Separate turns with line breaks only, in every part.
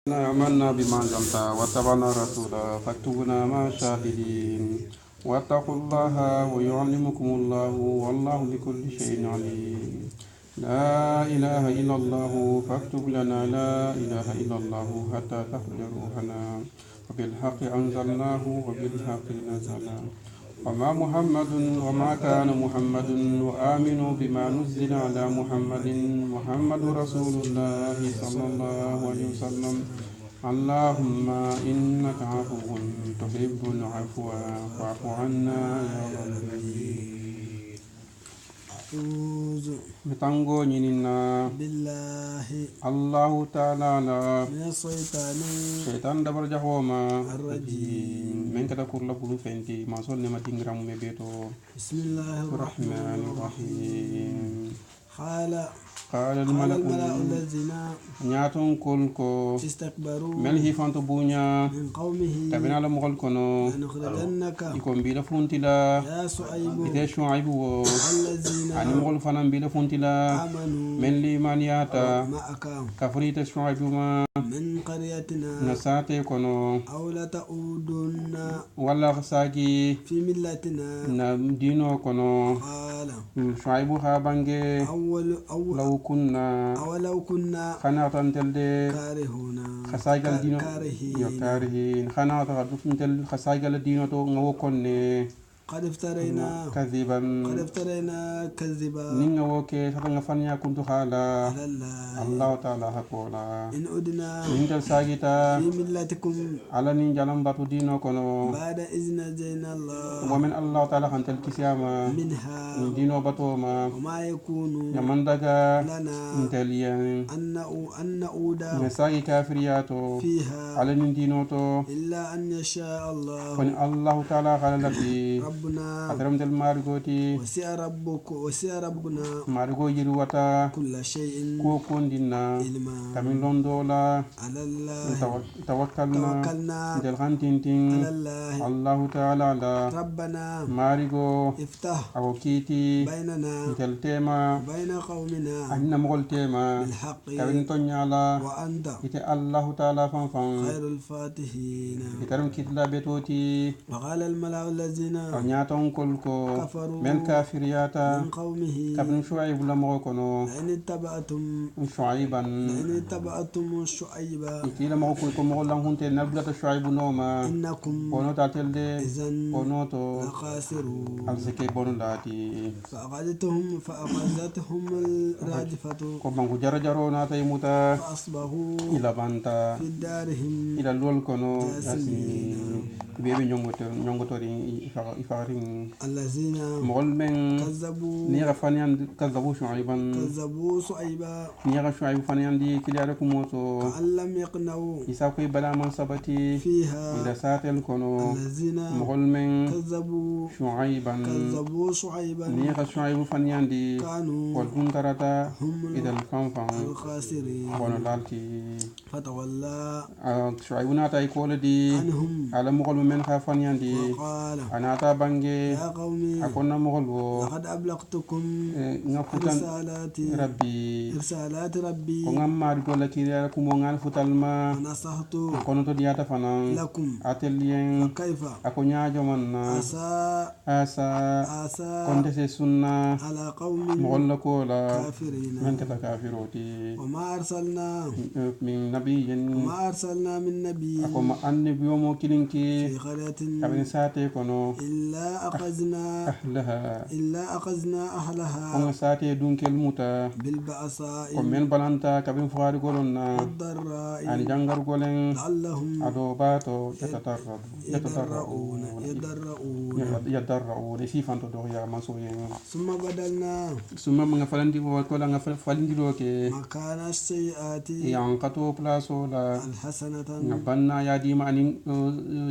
آمنا بما أنزلت واتبعنا الرسول فاكتبنا مع الشاهدين واتقوا الله ويعلمكم الله والله بكل شيء عليم. لا إله إلا الله فاكتب لنا لا إله إلا الله حتى تخرج روحنا وبالحق أنزلناه وبالحق نزل. وما محمد وما كان محمد وآمنوا بما نزل على محمد رسول الله صلى الله عليه وسلم. اللهم إنك عفو تحب العفو فاعف عنا يا ربي. بتانغو نيننا
بالله
الله تعالى
من الشيطان
شيطان دبر جهوما
الرجيم
من كذا كل بلو فنتي ما صل نما تنغرام مبيتو.
بسم الله
الرحمن الرحيم. قال
الملأ
الملك
الذين
نياتون كولكو
استكبروا
ملهي فانتو بونيا
من قومه
كابينا لمغل كونو
لنخرجنك
يكون بيلا فونتلا
يا شعيب
إذا شعيب
الذين
أنا مغل فنان بيلا فونتلا
آمنوا
من لي مانياتا
معك
كفريت شعيب ما
من قريتنا
نساتي كونو
أو لتعودن
ولا ساكي
في ملتنا
دينو كونو
قال
شعيب خابانجي لو
أولو كنا
خنا تنتلدي
كارهون
خسايقال دينو يو كارهين خنا تنتل خسايقال دينو تو نغو كوني
قد افترينا
كذبا
كذبا
نينغا وكي ساتنغا فانيا كنتو خالا
على
الله تعالى حقولا
إن أدنا
نينتل ساجتا
في ملتكم
على نينجالم باتو دينو كونو
بعد إذ نجينا الله
ومن الله تعالى خانتل كسياما
منها
دينو باتو ما
وما يكون
يمن دغا
لنا
انتليان
أن نعود
مساجي كافرياتو
فيها
على نين دينو تو
إلا أن يشاء الله
فن الله تعالى خالا لكي
ربنا
أترمت المارغوتي
وسع ربنا
مارغو يروتا
كل شيء
كوكون دينا
علما
كمين لوندولا
على الله
توكلنا دلغان
على
تنتين
الله
الله تعالى على
ربنا
مارغو
افتح
أو كيتي
بيننا
تلتيما
وبين قومنا
أننا مغل تيما
بالحق
كمين تنيالا
وأنت
إتي الله تعالى فانفان
خير الفاتحين.
إترم كتلا بيتوتي
وقال الملأ الذين
أنياتون كلكو
كفروا
من كافرياتا
من قومه
كابن شعيب لمغوكونو
لئن اتبعتم
شعيبا
شعيبا
كيلا مغوكو يكون مغلان هونتي نبلة شعيب نوما
إنكم
كونو تاتل دي
إذن
كونو تو
لخاسرون.
ألسكي بونو لاتي
فأخذتهم الراجفة
كمان جرى جرو ناتا يموتا
فأصبحوا
إلى بانتا
في دارهم
إلى لول كونو
جاثمين.
بيبي نيونغوتوري إفارين
الذين
مغل من
كذبوا
نيغا فانيان كذبوا شعيبا
شعيبا
نيغا شعيب فانيان دي كلياركم موتو
كأن لم يقنعوا
يساقي بلا من سبتي
فيها
إذا ساتل كونو
الذين
مغل من
كذبوا
شعيبا
شعيبا
نيغا شعيب فانيان دي
كانوا
والكون تراتا
هم
إذا الفانفان
الخاسرين.
كونو لالتي
فتولى
شعيب ناتا يقول دي
عنهم
على مغل من خافانيان دي
وقال
أنا تا بانجي
يا قومي
أكون مغل
لقد أبلغتكم
نفتن رسالات ربي كونغام مارغو لكيريا كومونغال فوتالما
ونصحت
كونو تو دياتا فنان
لكم
أتلين
كيف
أكونيا جمانا أسا كنت سنة
على قوم
مغلقولا
كافرين.
من كتا كافروتي
وما أرسلنا
من نبي
من نبي
أكوما النبي يومو كيلينكي
في قرية
كابين ساتي كونو
إلا أخذنا أهلها
كونغ ساتي دونكي الموتا
بالبأساء
ومن بلانتا كابين فغاري قولنا
والضراء
أني جانغر قولن
لعلهم
أدوباتو يتضرعون سيفانتو دوغيا منصورين.
ثم بدلنا
ثم من فلندي وكولا فلندي لوكي
مكان السيئات
يانقطو بلاسو لا
الحسنة
نبنا يا ديما أني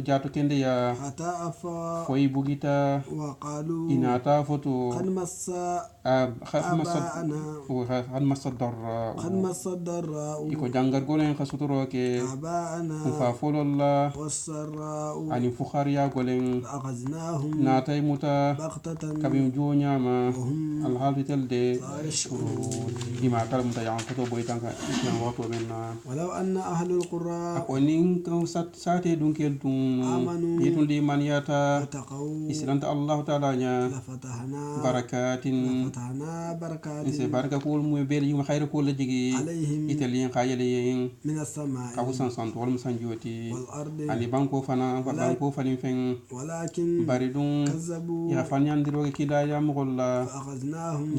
جاتو كندي يا
حتى أفا
فوي بوغي ولتا
وقالوا
إن تافتو
قد مس
قد مس الضراء
قد مس الضراء
إكو جانغر قولين خسطروك
آباءنا
فافول الله
والسراء
أني فخاريا قولين
فأخذناهم
ناتي متا
بغتة
كبيم جونيا ما
وهم
الحال تلدي
لا يشعرون
إما كلام تيان فتو بويتان كان واتو منا
ولو أن أهل القرى
أكونين كو ساتي دونكيل تون
آمنوا
يتون دي مانياتا
واتقوا
إسلام الله تعالى نيا
لفتحنا
بركات
بركات
إنسي بركة كول مو بيل يوم خير كول جيجي
عليهم
إتاليين خايلين
من السماء
كابوسان سانت والمسانجوتي
والأرض
أني بانكو فنا بانكو فلين فين
ولكن
باردون
كذبوا
يا فنيان دروك كيدا يا مغلا
فأخذناهم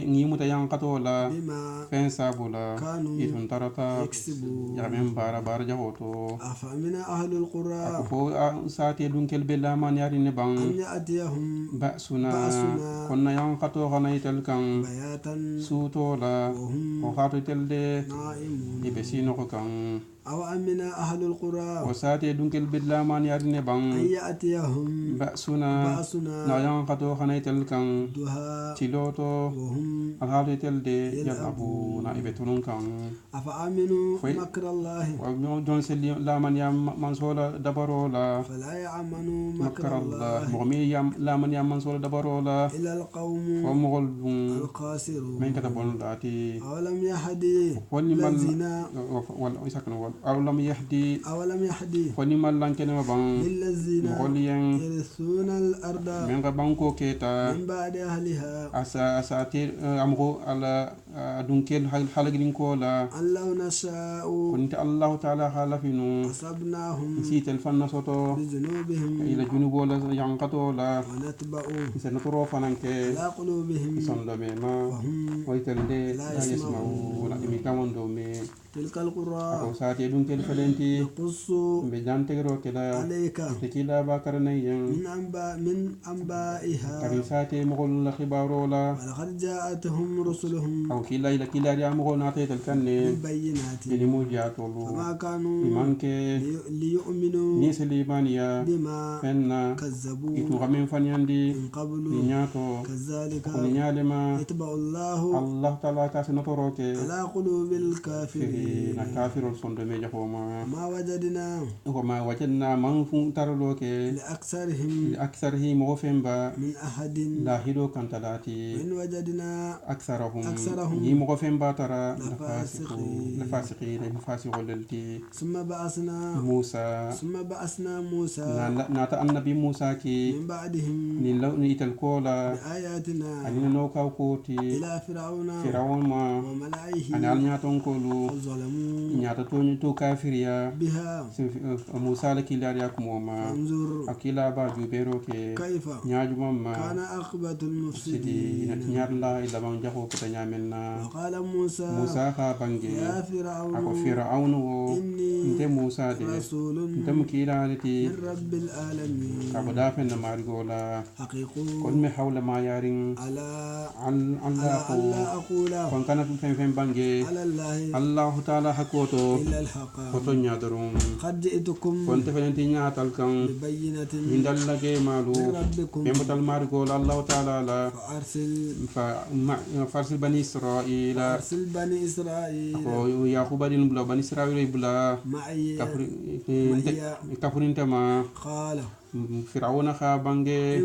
نيموتا يانقاتولا
بما
فين سابولا
كانوا
يتون ترتا
يكسبون
يا من بارا جهوتو
أفمن أهل القرى
فو ساتي دونكل بلا مان ياري نبان
أن يأتيهم
بأسنا
بأسنا
كنا ينقاتو غنيتل كان
بياتا
سوتولا
وهم
وخاتو تلدي
نائمون
يبسينو كان
أو أمن أهل القرى
وساتي دونكل بلا مان ياري نبان
أن يأتيهم
بأسنا
بأسنا
نا ينقاتو غنيتل كان
ضحى
تيلوتو
وهم
الخاتو تلدي يلعبون يبتلون كان
أفأمنوا مكر الله
وجون سلي لا من يام منصولا دبرولا
فلا يأمنوا
مكر الله مغمي يام لا من يام منصولا دبرولا
إلى القوم
ومغل
الخاسرون
من كتبون داتي
أولم يهدي الذين
أولم يهدي فنمال لانكن مبان
للذين
مغليان
يرثون الأرض
من غبانكو كيتا
من بعد أهلها
أساتير أمغو على دونكيل حلقين كولا
أن لو نشاء
كنت الله تعالى خالفينو
أصبناهم
نسيت الفن صوتو
بذنوبهم
إلى جنوب ولا ينقطو لا
ونتبع
سنطرو فنانك
على قلوبهم
صندومي ما
وهم
ويتلدي
لا
لا يسمعون إمي كمان دومي
تلك القرى
أكو ساتي دونكيل فلنتي
نقص
بجان تغرو كلا
عليك
تكيلا باكرنيا
من أنبائها
كري ساتي مغل خبارو لا
ولقد جاءتهم رسلهم
أو كلا إلى كلا يا مغل ناتي تلكني
بالبينات
بلمو جاتولو
فما كانوا
إيمانك
ليؤمنوا
نيس ليبانيا
بما
فنا
كذبوا
إتو غمين فنياندي
من قبل
نياتو
كذلك
ونيالما
يتبع الله
الله تعالى كاسنطروك
على قلوب الكافرين
كافر الصندومي جهوما
ما وجدنا
وما وجدنا من فنترلوك لأكثره مغفن با
من أحد
لا هدو كنتلاتي
من وجدنا
أكثرهم يمغفن با ترى لفاسقين للتي
ثم بعثنا موسى
ناتا النبي موسى كي
من بعدهم
نيتل كولا
بآياتنا
أنينا نوكاو كوتي
إلى فرعون
ما
وملئه
أنا نياتون كولو
ظلموا
نياتا تو كافريا
بها
موسى لكي لارياك موما
انظر
أكيلا با جوبيرو
كيف
نياجو ماما
كان عاقبة المفسدين
نيار لا إلا بان جاكو كتا نيامنا
وقال موسى
خابنجي
يا
أكو
فرعون
فرعون
إني
انت موسى دي
رسول
انت مكيلا لتي
من رب العالمين
كابو دافن مارغولا
حقيق
كل ما حول ما يارين
على
ألا
أقول
كون كانت فين بانجي
على الله
الله تعالى حكوتو
إلا الحق
كوتو نيادرون
قد جئتكم
كنت فلنتي نياتل كان
ببينة
من دلجي مالو
من ربكم
بمتل مارغول الله تعالى لا فارسل بني إسرائيل
بني إسرائيل
يعقوب بني إسرائيل بلا
معي
كفرين تما
قال
فرعون خابنجي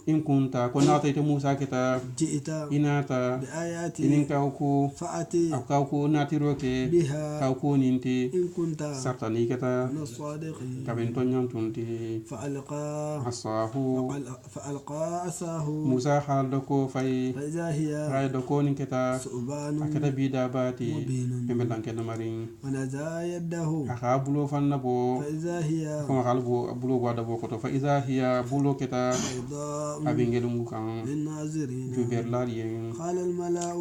إن كنت كنا تيت موسى كتا
جئت
إناتا
بآيات
إن كاوكو
فأتي
أو كاوكو ناتيروكي
بها
كاوكو نينتي
إن كنت
سرطاني كتا
من الصادقين
كابين تونيان تونتي
فألقى عصاه
موسى خالدكو
فإذا هي
رايدكو نكتا
ثعبان
أكتا بيدا باتي
مبين
بمبلان كنا مارين
ونزع يده
أخابلو فنبو
فإذا هي
خالبو بلو بعد بوكتو فإذا هي بلو كتا
بيضاء
أبينجل مكان
للناظرين
جبر لارين
قال الملأ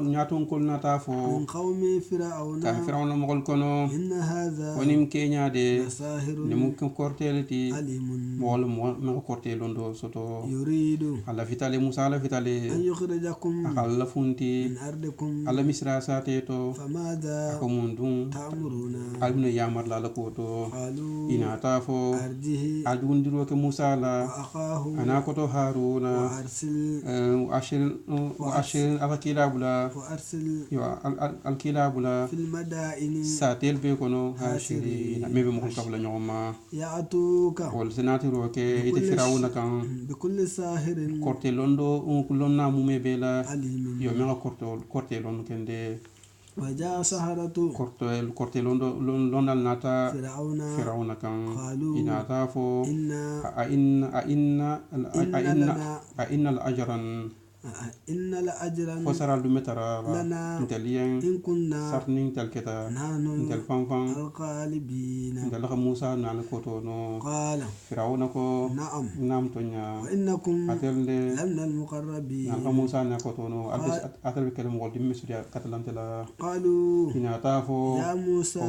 نياتون كلنا تافو
من قوم فرعون
كان فرعون مغل كنو
إن هذا
ونم كينيا دي
لساحر
نمكن كورتيلتي
عليم
مول مغل كورتيلون دو سوتو
يريد
على فيتالي موسى على
أن
فيتالي
يخرجكم
أخال فونتي
من أرضكم
على مصر ساتيتو
فماذا
أكمون دون
تأمرون
ألبنا يامر لالكوتو
قالوا
إنا ina tafo
أرجه
adundiro ke Musa la
وأخاه
ana koto Haruna وأشر
وأرسل
الكلاب لا
في المدائن
ساتيل بيكونو هاشرين ميبي مخل قبل نيوما
يأتوك
والسناتي روكي إذا فراونا كان
بكل ساهر
كورتي لوندو كلنا مومي بلا
عليم
يومي كورتي لوندو كندي
وجاء سحرة
كورتي لوندال ناتا
فرعون
فراونا كان
قالوا
إنا تافو أئن الأجرا
إن لأجرا
فسر المترا
لنا
انتليان
إن كنا
سرنين تلكتا
نحن
انتل فانفان
الغالبين
انتل موسى نال كوتونو
قال
فرعون كو
نعم
تونيا
وإنكم
أتل
لمن المقربين
نال موسى نال كوتونو أتل بكلم ولد مسريا كتلانتلا
قالوا
إن تافو
يا موسى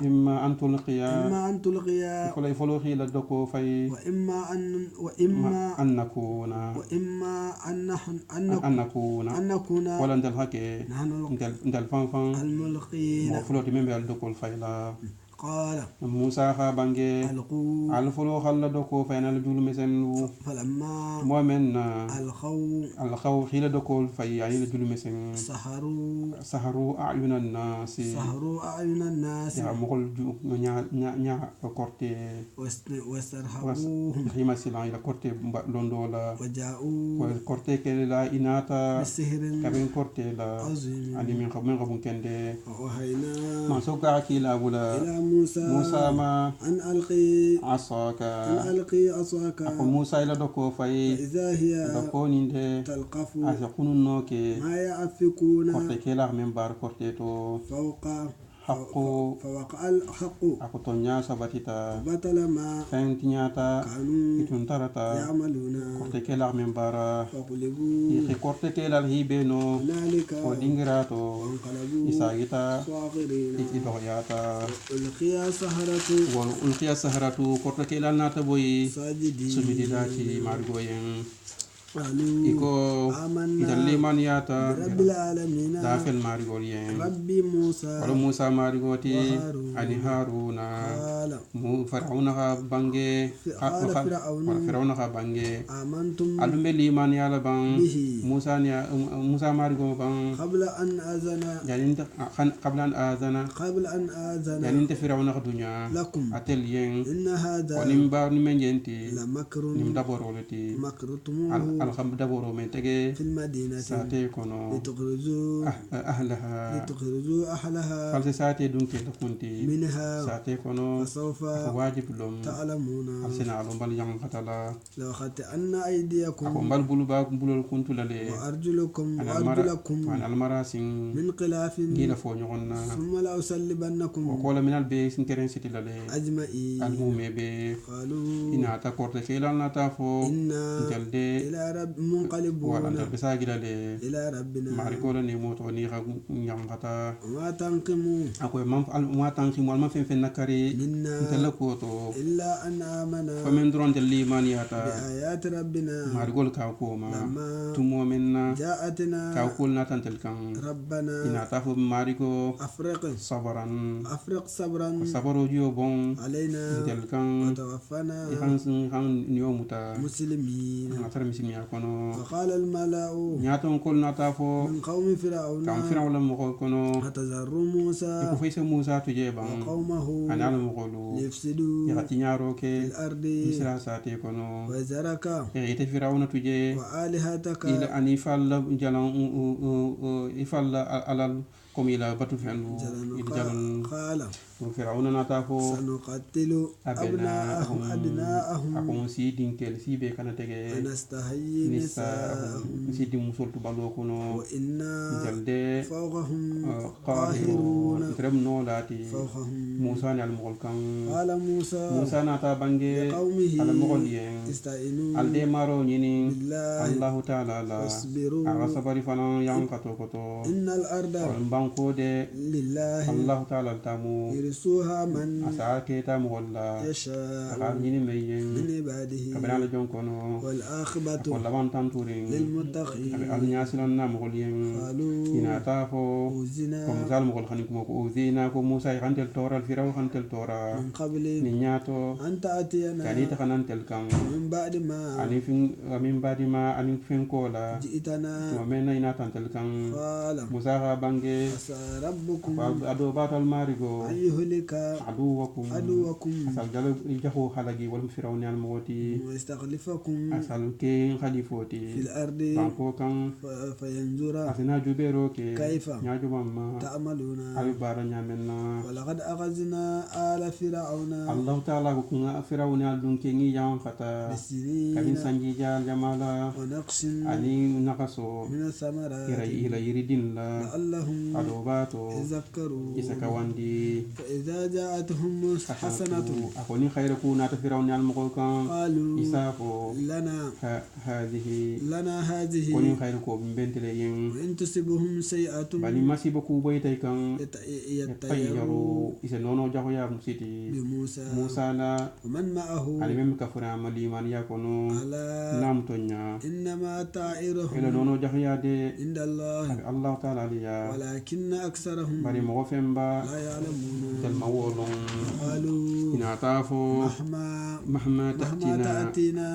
إما أن تلقيا فلو خيل الدكو في
وإما
أن نكون
أن نكون
ولا انت الحكي
نحن
انت الفانفان
الملقين
مفلوت من بالدكو الفايلا
قال
موسى خابانجي
ألقوا
الفلو خلا دكو فين الجول مسن
فلما
مؤمن
الخو
خيل دكو في يعني الجول مسن سحروا أعين الناس يا مغل نيا كورتي
واسترهبوهم
خيما سيلا إلى كورتي لوندولا
وجاءوا
كورتي كلا إناتا
بسحر
كابين كورتي لا
عظيم
أني من قبل كندي
وأوحينا
ما سوكا كيلا بولا
إلى موسى
ما
أن ألقي
عصاك
عصاك
أكو موسى إلى دكو في
فإذا هي
دكو نيندي
تلقف
أسيقون النوكي
ما يأفكون
كورتي كيلا من بار كورتي تو
فوقع الحق
أكو تونيا سباتيتا
بطل ما
فانتينياتا
كانوا
إتونتارتا
يعملون
كورتي كيلا من بارا
فقلبوا
يخي كورتي كيلا الهيبينو
هنالك
ودينغراتو
وانقلبوا
إساغيتا
صاغرين
إتدوغياتا
ألقي السحرة
كورتي كيلا ناتبوي
ساجدين
سجدي مارغوين
قالوا
iko italle man yata
برب العالمين
dafel marigol yen
ربي موسى
wala musa marigoti
وهارون
ani haruna
قال
mu farauna ha bange farauna ha bange
آمنتم
alumbe liman yala bang
به
musa marigo bang
قبل أن آذن
qabla an azana janinta firauna ha dunya
لكم
atel yen
إن هذا
wanimba nimenjenti
لمكر
nimdaboroleti
مكرتموه
الخم دبورو من تجي
في المدينة
ساتي كونو
لتخرجوا أهلها
فالساتي دون كده كنتي
منها
ساتي كونو
فسوف
واجب لهم
تعلمون
أرسنا على بال يوم قتلا
لو أخذت أن أيديكم
أكون بال بلو كنت للي
وأرجلكم
وأنا المراسين
من خلاف
جيل فونيونا
ثم لأسلبنكم
وقول من البيس نكرن سيتي للي
أجمعين
المومي بي
قالوا
إن أتاكورت كيلا نتافو
إنا
جلدي
إلى رب منقلبون
وأنا بساجي للي
إلى ربنا
ماريكولا نيموت ونيغا يمغتا
وما تنقموا
أكو ما تنقم والما فين نكاري
منا
نتلكوتو
إلا أن آمنا
فمن درون تليمان ياتا
بآيات ربنا
ماريكول كاوكوما
لما
تمو منا
جاءتنا
كاوكول ناتن تلكان
ربنا
إن أتافو ماريكو
أفرق صبرا
صبرو جيو بون
علينا
تلكان
وتوفنا
يخان نيومتا
مسلمين
ناتر مسلمين يكونو
فقال الملأ
نياتون كل ناتافو
من قوم فرعون
كان فرعون مخول كونو
أتذر موسى
يكو فيس موسى تجيبان
وقومه
أنا مخولو
ليفسدوا
يغتي نياروكي
في الأرض
misra sate kono
وزرك
ite firawna tuje
وآلهتك
ila ani falla jalan ifalla alal comme ila batu fendu il jalan
قال
firawna natafo
سنقتل أبناءهم
akon si dinkel si be kana tege
ونستحيي نساءهم
si dim musoltu balo kono
وإنا
jalde
فوقهم
qahirun
قاهرون
trem no lati
فوقهم
musa ni al mulkan
قال موسى
musa nata bange
لقومه
al mulien
استعينوا
alde maro nyini
بالله
Allah ta'ala la
واصبروا
aga sabari fana yang kato koto
إن الأرض
mbang banko de
لله
Allah ta'ala tamu
يرثها من
asake tamu walla
يشاء
akal nyini meyen
من عباده
kabana la jonkono
والعاقبة
walla ban tanturing abi
للمتقين
alnyasilan na mogolien
قالوا
ina tafo
أوزنا
ko musal mogol khani ko uzina ko musa khantel tora firaw khantel tora
من قبل
ni nyato
أن تأتينا
kani ta khantel kan
من بعد ما
ani fin amin badima ani fin kola
جئتنا
to mena ina tantel kan
قال
musa ga bange
عسى ربكم
ado batal marigo
أن يهلك
aduwakum
عدوكم
asal jalo jaho halagi wal firawni al mawti
ويستخلفكم
asal ke
في
khalifoti
الأرض
banko kan
فينظر
asina jubero ke
كيف
nyaaju mamma
تعملون
abi bara nyamenna
ولقد أخذنا آل فرعون
Allah ta'ala ko kunga firawni al dunke ngi yang kata kabin
بالسنين
sanji jal jamala
ونقص
ani nakaso
من الثمرات
ila yiridin la
لعلهم
adobato
يذكرون
isaka wandi
فإذا جاءتهم حسنة
akoni khairu kunata firawni al muqkan
قالوا
isafo
لنا
هذه
هذه
koni khairu ko bentele yen
وإن تصبهم سيئة
bani masiba ku boytay kan
يطيروا
tayyaru isa nono jaho ya musiti
بموسى
musa la
ومن معه
ali mem kafura maliman ya kono
على
nam tonya
إنما
ila
طائرهم
nono jaho ya de
عند الله
Allah ta'ala liya
ولكن أكثرهم
bari mo femba
لا يعلمون
tel mawolon
قالوا
ina tafo
مهما
mahma
تأتينا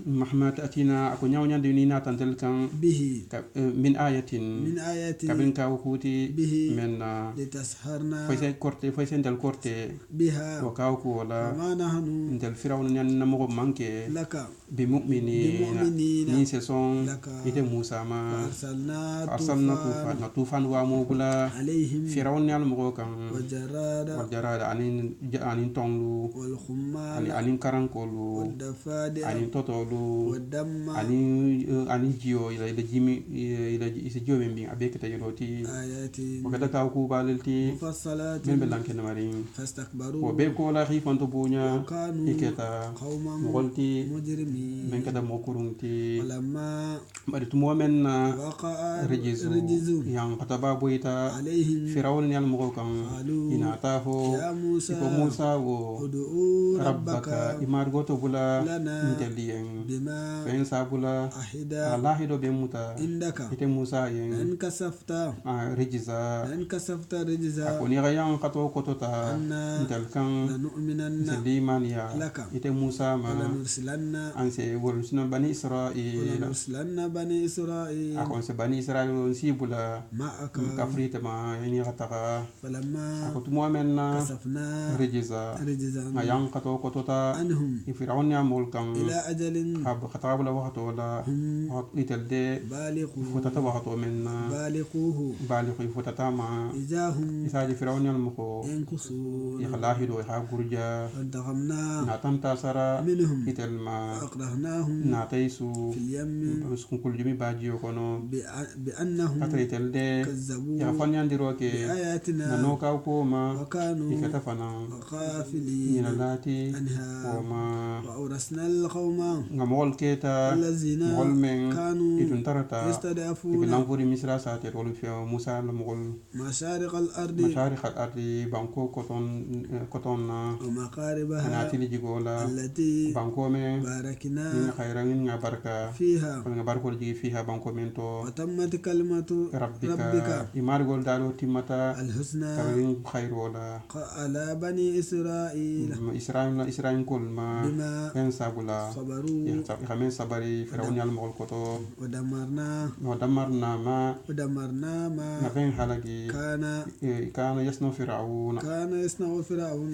mahma ta'tina ako nyawnya de ni na tantel kan
به
min ayatin
من آية
kabin ka kuti
به
men
لتسحرنا
foi sen del korte
بها
wa ka ko wala
وما نحن
del firawna nyan na mo manke
لك
bi mu'minina
بمؤمنين
ni se son
لك
ite musa ma
فأرسلنا
arsalna
طوفان
tufan wa mo bula
عليهم
firawna yal mo kan
والجراد
wal jarada anin tonglu
والخمال
anin karankolu
والضفادع
anin totolu
والدم
anin jiyo ila jimi ila isi jiyo men bin abe kata yoti
آيات
wakata ka ku balilti
مفصلات
men be lanke na marin
فاستكبروا
ko be ko la khifanto bunya
وكانوا
iketa
قوما
mogolti
مجرمين
men kada mo kurunti
ولما
bari tumo men na
وقع
rijizu
الرجز
yang kata babuita
عليهم
firawun yal mo kan
قالوا
ina tafo
يا موسى
ko musa wo
ادعوا
rabbaka
ربك
imar goto bula
لنا
intelien
بما
fen sabula
أحد
Allah do be muta
عندك
ite musa yen
لأن كسفت
rijiza
لأن كسفت رجزا
akoni ga yang kato kotota
أنا
intel kan
لنؤمنن
seliman ya
لك
ite musa ma
ولنرسلن
anse wolsuna bani israil
ولنرسلن بني إسرائيل
akon se bani israil on sibula
معك
kafrita ma yani kataka
فلما
akotumo menna
كسفنا
rijiza
رجزا
nga yang kato kotota
عنهم
ifiraun ya mulkan
إلى أجل
hab khatabula waqto la
هم
itel de
بالغوه
futata waqto menna
بالغوه
baliqi futata ma
إذا هم
isaji firaun yal muko
ينكثون
ikhlahi do ha gurja
فانتقمنا
na tanta sara
منهم
itel ma
فأقرهناهم
na taisu
في اليم
skun kuljumi bajiyo kono
بأنهم
kata itel de
كذبوا
ya fanyandiro ke na
بآياتنا
noka ko ma
وكانوا
ikata fana
غافلين
ina lati
عنها
o ma
وأورثنا القوم
ngamol keta
الذين
mol men
كانوا
itun tarata
يستضعفون
ikilan furi misra sa te rolu fi musa la mogol
مشارق الأرض
masharikh al ardi banko koton na
ومقاربها
ana tili jigola
التي
banko men
باركنا
ni khairan nga barka
فيها
nga barko jigi fiha banko men to
وتمت كلمة ربك
rabbika imar gol dalo timata
الحسنى
kabin khairola
على بني إسرائيل
israel kol ma
بما
fen sabula
صبروا
ya khamen sabari firawni al mogol koto
ودمرنا
ودمرنا ما
ما
نفين حلقي كان يصنع فرعون
يصنع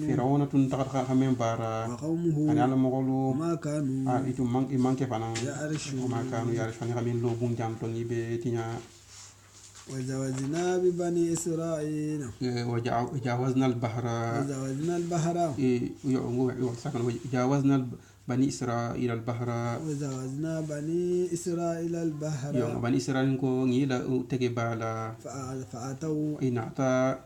فرعون تنتقد خمين بارا
وقومه
أنا على مغلو
وما كانوا
إتو مان كيفانا
يعرشون
وما كانوا يعرفون خمين لو بون جام توني بتينا
وجاوزنا ببني إسرائيل
وجاوزنا البحر وجاوزنا بني إسرائيل البحر
وجاوزنا بني إسرائيل البحر
يوم بني إسرائيل كو نيلا تجي بالا
فأتوا
إنعتا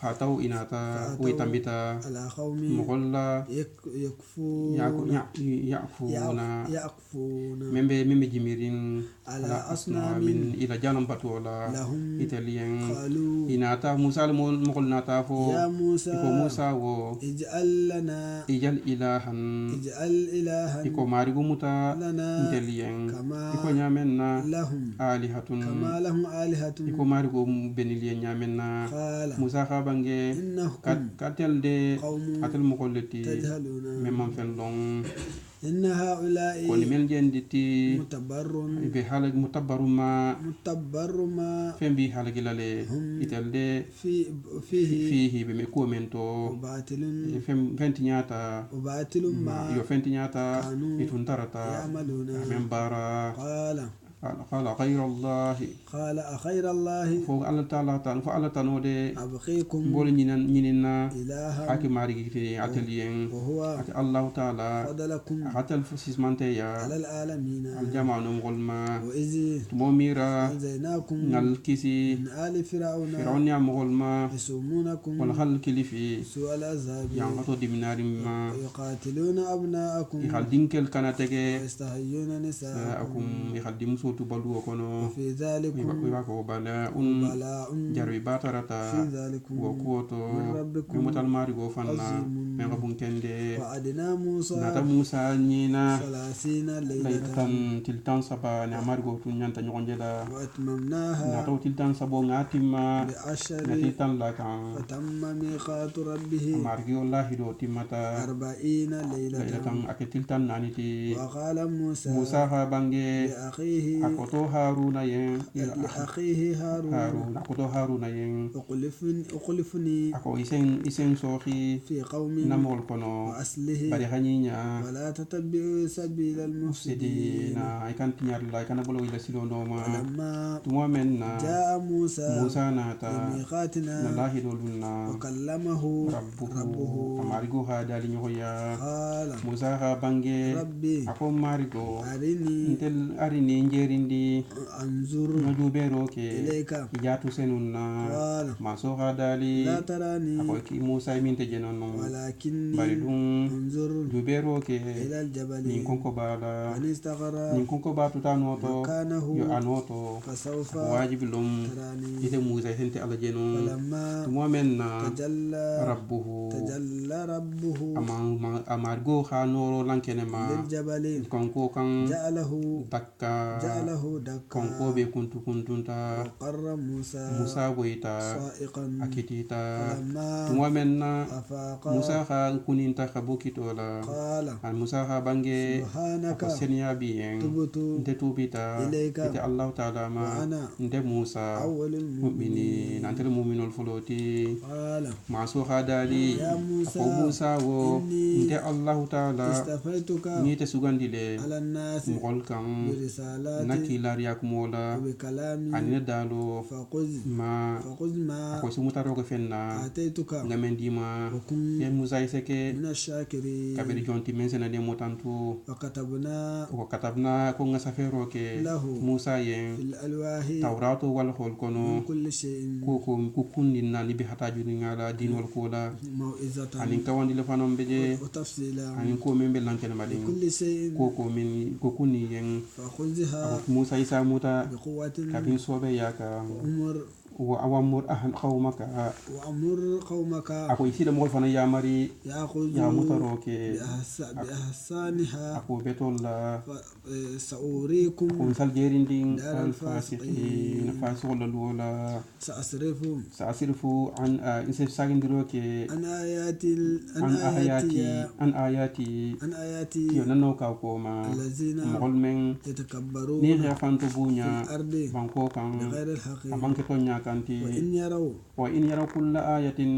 fatau inata uitambita
على قوم
mugolla
يكفون
يأكفون membe jimirin
على أصنام
min ila jalam patola
لهم
italien
قالوا
inata musa mugol nata fo
يا موسى
iko musa wo
اجعل لنا
ijal ilahan
اجعل إلها
iko marigu muta
لنا
italien
كما
iko nyamenna
لهم
alihatun
كما لهم آلهة
iko marigu benilien nyamenna
قال
musa khabange
إنكم
katel de
قوم
katel mogolleti
تجهلون
memman fen long
إن هؤلاء
koni men jenditi
متبر
be halag mutabbaruma
ما
fembi halagilale itelde
فيه
fihi be me komento
وباطل
fenti nyata
ما
yo fenti nyata
كانوا
itun tarata
يعملون
men bara قال غير الله
قال أخير الله
فو الله تعالى فو الله تنودي
أبقيكم
بول نيننا
إلها
حكي ماري في اتلين
وهو
الله تعالى
فضلكم
حتى الفسيس مانتيا
على العالمين
الجماعة نمغلما
وإذ
موميرا
أنزيناكم
نالكيسي
من آل
فرعون يا مغلما
يسومونكم
ولا خل كليفي
سوء العذاب
يانغتو ديمناري ما
يقاتلون أبناءكم
يخال دينكل كانتيجي
ويستحيون نساءكم
يخال ديمسو تبالو كونو
وفي ذلكم
ويباكو بلاء جاري باترتا
في ذلكم
وكوتو
من ربكم
يموتال ماري غوفانا
عظيم
من غبون كندي
وعدنا موسى
ناتا موسى نينا
30 ليلة
ليلة تلتان سبا نعمار غوتو نيانتا نيونجلا
وأتممناها
ناتو تلتان سبو ناتيما
بعشر
نتلتان لاكان
فتم ميقات ربه
مارغي والله دو تيمتا
40 ليلة
ليلة أكي تلتان نانيتي
وقال موسى
بانجي
لأخيه
أكوتو هارون ين
لأخيه هارون
أكوتو هارون ين
أخلفني
أكو إسين سوخي
في قوم
نمول كونو
وأصله
bari hanyina
ولا تتبعوا سبيل المفسدين
sidina ikan tinyar la ikan bolo ila silo noma
فلما
tuma menna
جاء موسى
nata
لميقاتنا
lahi dolunna
وكلمه
rabbuhu amarigo ha dali nyoya
قال
musa ha bange
ربي
ako marigo
أرني
intel arini njerindi
أنظر
nojubero ke
إليك
ijatu senunna
قال
maso ha dali
لا تراني
ako ki musa minte jenono
ولكني
bari dum
انظر
jubero ke
إلى الجبل
nin konko bala
فإن استقر
nin konko batu tanoto
مكانه
yo anoto
فسوف
wajib lum
تراني
ite musa sente ala jeno
فلما
tuma menna
تجلى ربه
amargo ha noro lankene ma
للجبل
konko kan
جعله
dakka
دكا
konko be kuntunta
وقر موسى
musa boita
صائقا
akitita
فلما
tuma menna
أفاق
musa ha kuninta kabukitola
قال
an musa ha bange
سبحانك
ko senya bien
تبت
nte tubita
إليك
ite allah taala ma
وأنا
nte musa
أول
mu'mini
المؤمنين
nantere mu'minol foloti
قال
maso hadali
يا موسى
ako musa wo
إني
nte allah taala
استفيتك
ni te sugandile
على الناس
mugol kan
برسالاتي
nakilar yakmola
وبكلامي
anine dalo
فخذ
ma
ما
ako sumutaroke fenna
آتيتك
ngamen dima
وكن
ye musa iseke
من الشاكرين
kabiri jonti mensena de motantu
وكتبنا
ko katabna ko nga safero ke
له
musa yen
في الألواح
tawrato wal hol
من
kono
كل شيء
ko kundinna ni bi hataju ni ngala dinol kola
موعظة
anin kawandi le fanon beje
وتفصيلا
anin ko men be lankene madin
كل شيء
ko min ko kuni yen
فخذها
musa isa muta
بقوة
kabin sobe yaka
وأمر
wa awamur qawmaka
قومك
ako isida mol fana yamari ya
يأخذوا
mutaroke
بأحسانها
ako betolla
سأريكم
ko sal jerindin
دار
al fasiqin fasiqol luwala
سأصرف
sa'asirfu an insef sagindiroke
عن
an ayati
آياتي
yo nanno ka ko ma
الذين
mogol men
يتكبرون
ni
في
fanto bunya
الأرض
banko kan
بغير الحق
abanke tonya kanti
وإن يروا
wa in yaraw kulla ayatin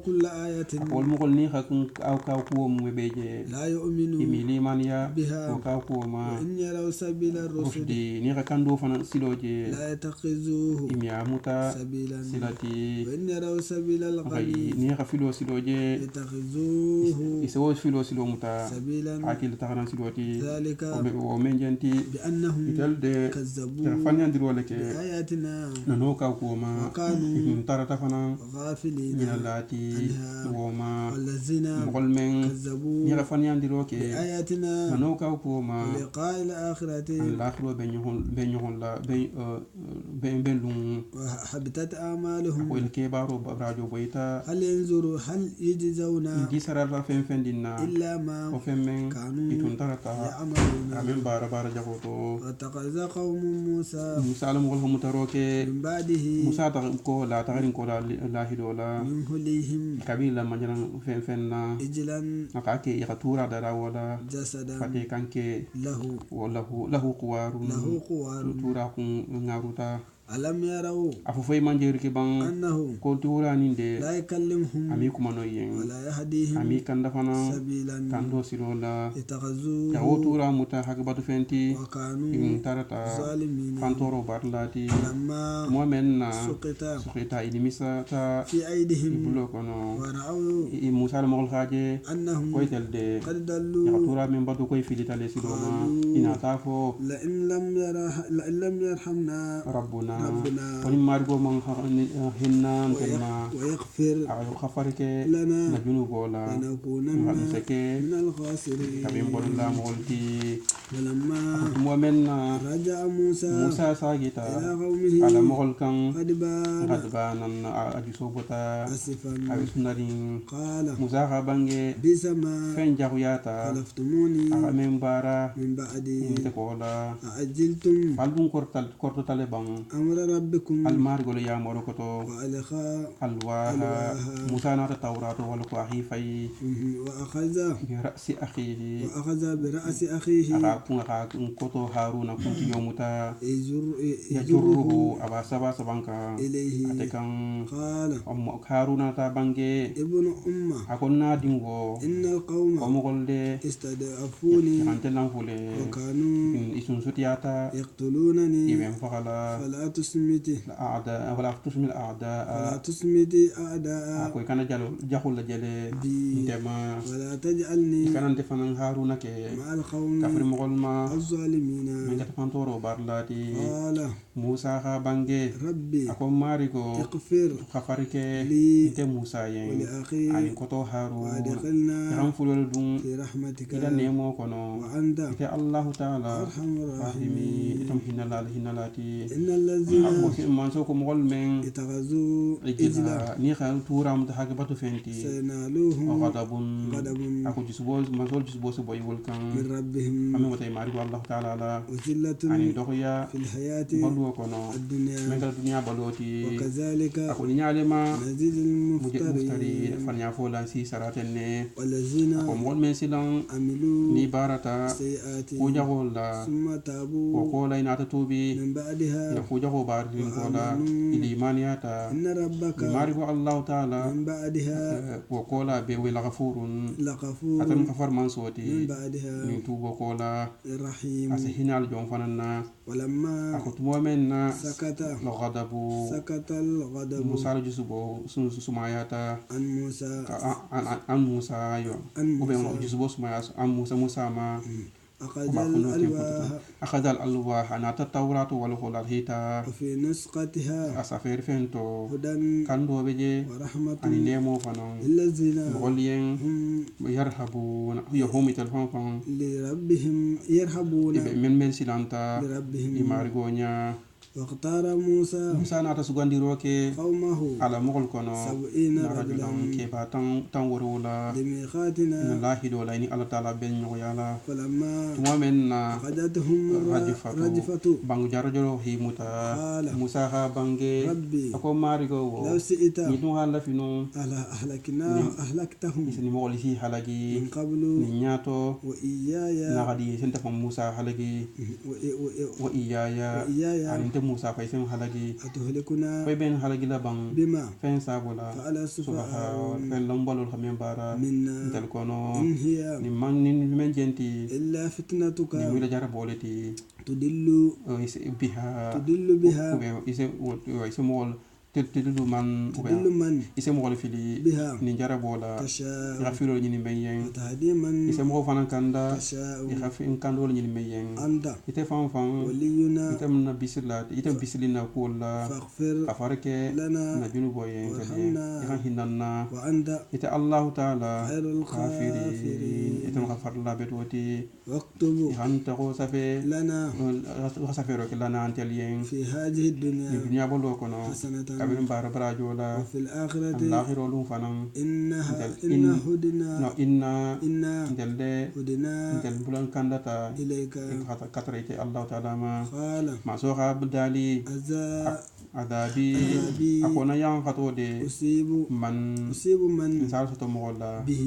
كل آية
akol mogol ni hakun aw ka ko mu beje
لا يؤمنوا
imili man ya
بها
ko ka ko ma
وإن يروا سبيل الرشد
rusdi ni ka kando fana siloje
لا يتخذوه
imya muta
سبيلا
silati
وإن يروا سبيل الغي
ni ka filo siloje
يتخذوه
iso filo silo muta
سبيلا
akil tahanan siloti
ذلك
o men janti
بأنهم
italde
كذبوا
tarfanya ndirole ke
بآياتنا
nano ka ko ma
وكانوا
tarata fana
غافلين
ñina laati
عنها
woma
والذين
mogol men
كذبوا
ñiga faniyandiro ke
بآياتنا
nano kaw kuwoma
ولقاء الآخرة
an lakhiro be ñohon la be lum
وحبطت أعمالهم
ko il kebaro radio boyta
هل ينظروا هل يجزون
di sarata fen dinna
إلا ما
o fen men
كانوا
itun tarata
يعملون
amen bara jagoto
واتخذ قوم موسى
musa alam gol mutaroke
من بعده
musa ta ko la tagarin ko la hidola
من هليهم
kabila manjalan fen na
إجلا
akake ikatura dara wala
جسدا
fate kanke
له
lahu quwarun
خوار
tura kun ngaruta
ألم يروا
afufai manjeri ke bang
أنه
ko tura ninde
لا يكلمهم
ami kuma no yen
ولا يهديهم
ami kanda fana
سبيلا
kando sirola
اتخذوه
yawo tura muta hakbatu fenti
وكانوا
in tarata
ظالمين
fantoro barlati
لما
momen na
سقط
sukhita ilimisa ta
في أيديهم
bulo kono
ورأوا
musa al mogol khaje
أنهم
koy telde
قد
ya
ضلوا
tura men badu koy filitale sidoma ina tafo
لئن لم يرحمنا
rabbuna
ربنا
woni margo man hinnan telma
ويغفر
khafarike
لنا
na junubola
لنكونن
ngam seke
من الخاسرين
kabin bolla mogolti
ولما
momen na
رجع موسى
musa
إلى
sagita
قومه
ala mogol kan
قد بان
gadbanan aju sobota
أسفا
awi sunarin
قال
musa ka bange
بئس ما
fen jahuyata
خلفتموني
men bara
من بعدي
te kola
أعجلتم
album korto tale bang
أمر ربكم
almar golo ya moro koto
وألقى
alwaha musa na ta tawrato wala ko ahi fay
وأخذ
bi ra'si akhihi
برأس أخيه
aka kunga ka koto haruna kunti yomuta
يجره
yajurruhu aba sabanka
إليه
atekan
قال
haruna ta bange
ابن أمة
akonna dingo
إن القوم
ko mogolde
استضعفوني
kantelan fule
وكانوا
isun sutiyata
يقتلونني
iben fakala
فلا تسمت
الأعداء ولا تشمل الأعداء
فلا تسمت أعداء
أكوي كان جهول جل
بي
دما
ولا تجعلني
كان أنت فنان هارون كي
مع القوم
كفر مغلما
الظالمين
من جت تورو بارلاتي
قال
موسى خابانجي
ربي
أكو ماريكو
اغفر
خفرك
لي
أنت موسى ين
ولأخي
أني كتو هارون
وأدخلنا
كرام فلول دون
في رحمتك
إلى نيمو كنو
وأنت
إنت الله تعالى
أرحم
رحمي
الراحمين
تم هنا لاتي
إن الذين
من سوكو مغل من
اتخذوا إجلا
إجلا نيخا تورا متحقبة فنتي
سينالوهم
غضب
غضب
أكو جسبوز مسول جسبوز بوي ولكن
من ربهم
أمي وتي مارك الله تعالى على
وذلة
أني دخيا
في الحياة
بلو كنو من
الدنيا
الدنيا بلوتي
وكذلك
أكو نيالي ما
نزيد
مفتري
المفترين
فنيا فولان سي سراتني
والذين
أكو مول من سيلان
عملوا
ni barata
سيئات
kujago la
ثم تابوا
kokola ina ta tubi
من بعدها
ila kujago barin kola ili imaniyata
إن ربك
mari ko Allah ta'ala
من بعدها
kokola be wela ghafurun
لغفور
atam kafar man
من
soti
بعدها
min tubo kola
رحيم
asihinal jon fananna
ولما
akutmo menna
سكت
lo ghadabu
سكت الغضب
musa jusubo sumayata
عن موسى
an musa yo
عن
ube
موسى
jusubo sumaya an musa ma
أخذ الألواح
أخذ الألواح أنا التوراة والخول الهيتا
وفي نسختها
أسافر فينتو
هدى
كان دو بيجي
ورحمة
أني نيمو فنون
للذين
مغولين
هم
يرحبون يهوم تلفون فن
لربهم يرهبون
من سلانتا
لربهم
إمارغونيا
واختار موسى
musa nata sugandiroke
قومه
ala mogol kono
70
na rajulan
رجلا
keba tan worwola ina
لميقاتنا
lahidola ini ala taala ben ñogoyala
فلما
tuma men na
أخذتهم الرجفة
bangu jarojoro himuta
قال
musa ha bange
ربي
ako marigo wo
لو سئت
ni dum hala finu
أهلكتهم
isini mogol si halagi
من قبل
ni nyato
وإياي
na gadi senta fam musa halagi wa iyaya
وإياي
aninte musa fay sen halagi
أتهلكنا
fay ben halagi la bang
بما
fen sabola
فعل
subaha
السفهاء
fen lombalul khamen bara
منا
tel kono
إن هي
ni man ni men jenti
إلا فتنتك
ni wila jara boleti
تدل
biha
بها
ise mogol تدلو من
تدل من
اسم مغل فيلي
بها
نجرب ولا
تشاء
يغفر لي ميين
وتهدي من
اسم مغل فانا كندا
تشاء
يغفر إن كان دول ميين
أنت
يتفهم فان
ولينا
يتم بيسلا يتم بيسلنا كولا
فاغفر
كفارك
لنا
نجنو بوين
وارحمنا
يغان هننا
وأنت
يت الله تعالى
خير
غافرين
الغافرين
يتم غفر الله بتوتي
واكتب
يغان تقو سفي
لنا
غسفيرك لنا أنت اليين
في هذه الدنيا
الدنيا بلو كنا
حسنة
كابين بار براجولا
وفي الآخرة
الآخر ولو فنان
إنها
إن
هدنا إنا
دلده
هدنا
دل بلان كندتا
إليك
كتريت الله تعالى
قال
ما سوغا بدالي عذابي أكون يان خطودي
أصيب
من
من
إنسان ستو مغلا
به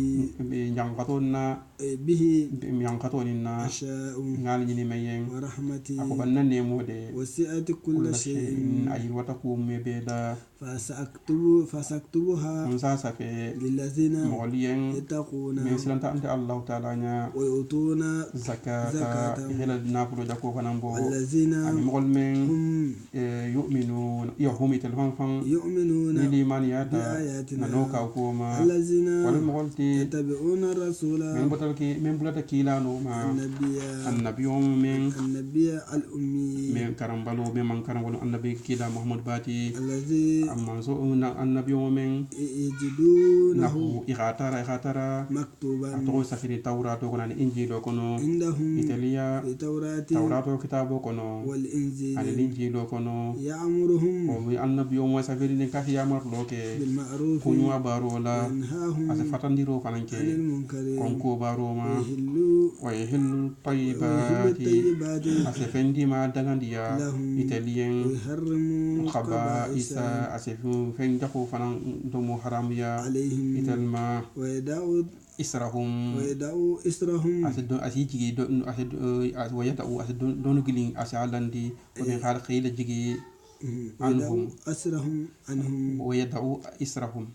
يان خطودنا
به
يان خطودنا
أشاء
نال جني ميين
ورحمتي
أكو بنن نيمودي
وسعت كل شيء
أي وتكو مبيدا
فسأكتبها
أنسا سفي
للذين
مغليين
يتقون
من سلامة أنت الله تعالى
ويؤتون
زكاة هلا نابلو جاكو فنامبو
والذين
أمي مغل من
هم
يؤمنون يهم يتلفون فن
يؤمنون
نيلي من ياتا
بآياتنا
ننوكا وكوما
الذين
ولم مغلتي
يتبعون الرسول
من بلدكي لا نوما النبي
النبي الأمي
من كرمبلو من كرمبلو النبي كيلا محمد باتي
الذي
أما سو النبي من
يجدونه
إغاتارا
مكتوبا
أتوه سفير التوراة وكنا الإنجيل وكنا
عندهم
إتليا
في التوراة
توراة وكتاب وكنا
والإنجيل
الإنجيل وكنا
يأمرهم
النبي وسفير نكاح يامر لوك
بالمعروف
كونوا بارولا
وينهاهم
أسفتن ديرو فنانك
عن المنكر
كونكو باروما ويحل الطيبات أسفن دي ما دغنديا
لهم
إتليا
ويحرم
خبائث أسفن جاكو فنان دومو حرام يا
عليهم
إتلما
ويدعو
إسرهم
إسرهم
أسيجي ويدعو دون جلين أسعالندي ومن خلق خيل جيجي عنهم
أسرهم عنهم
ويدعو إسرهم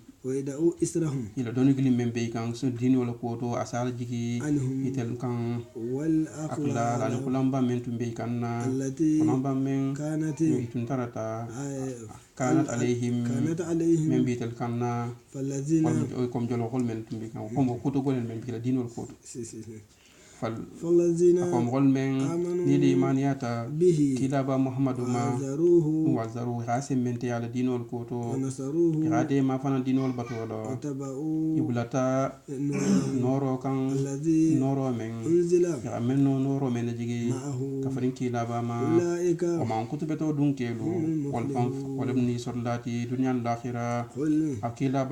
إلى دون جلين من بيكان سدين ولا كوتو أسعال جيجي
عنهم
إتل كان
والأقلال
أقلال كلام من تنبيكان
التي
كلام من
كانت
تنترتا كانت عليهم من بيت الكنا
فالذين
كم جلو قول من تنبيكان كم كوتو قول من بيت الدين والكوتو
فالذين
أقوم غل من نيلي مانياتا
به
كلابا محمد ما وزروه غاسم من تيال دين والكوتو
ونصروه
غادي ما فانا دين والبطولو
وتبعوا
يبلتا نورو كان
الذي
نورو من
أنزل
يعملنا نورو من جيجي
معه
كفرين كلابا ما
أولئك
وما كتبتو دون كيلو والفنف ولبني سرلاتي دنيا الآخرة
قل
أكيلا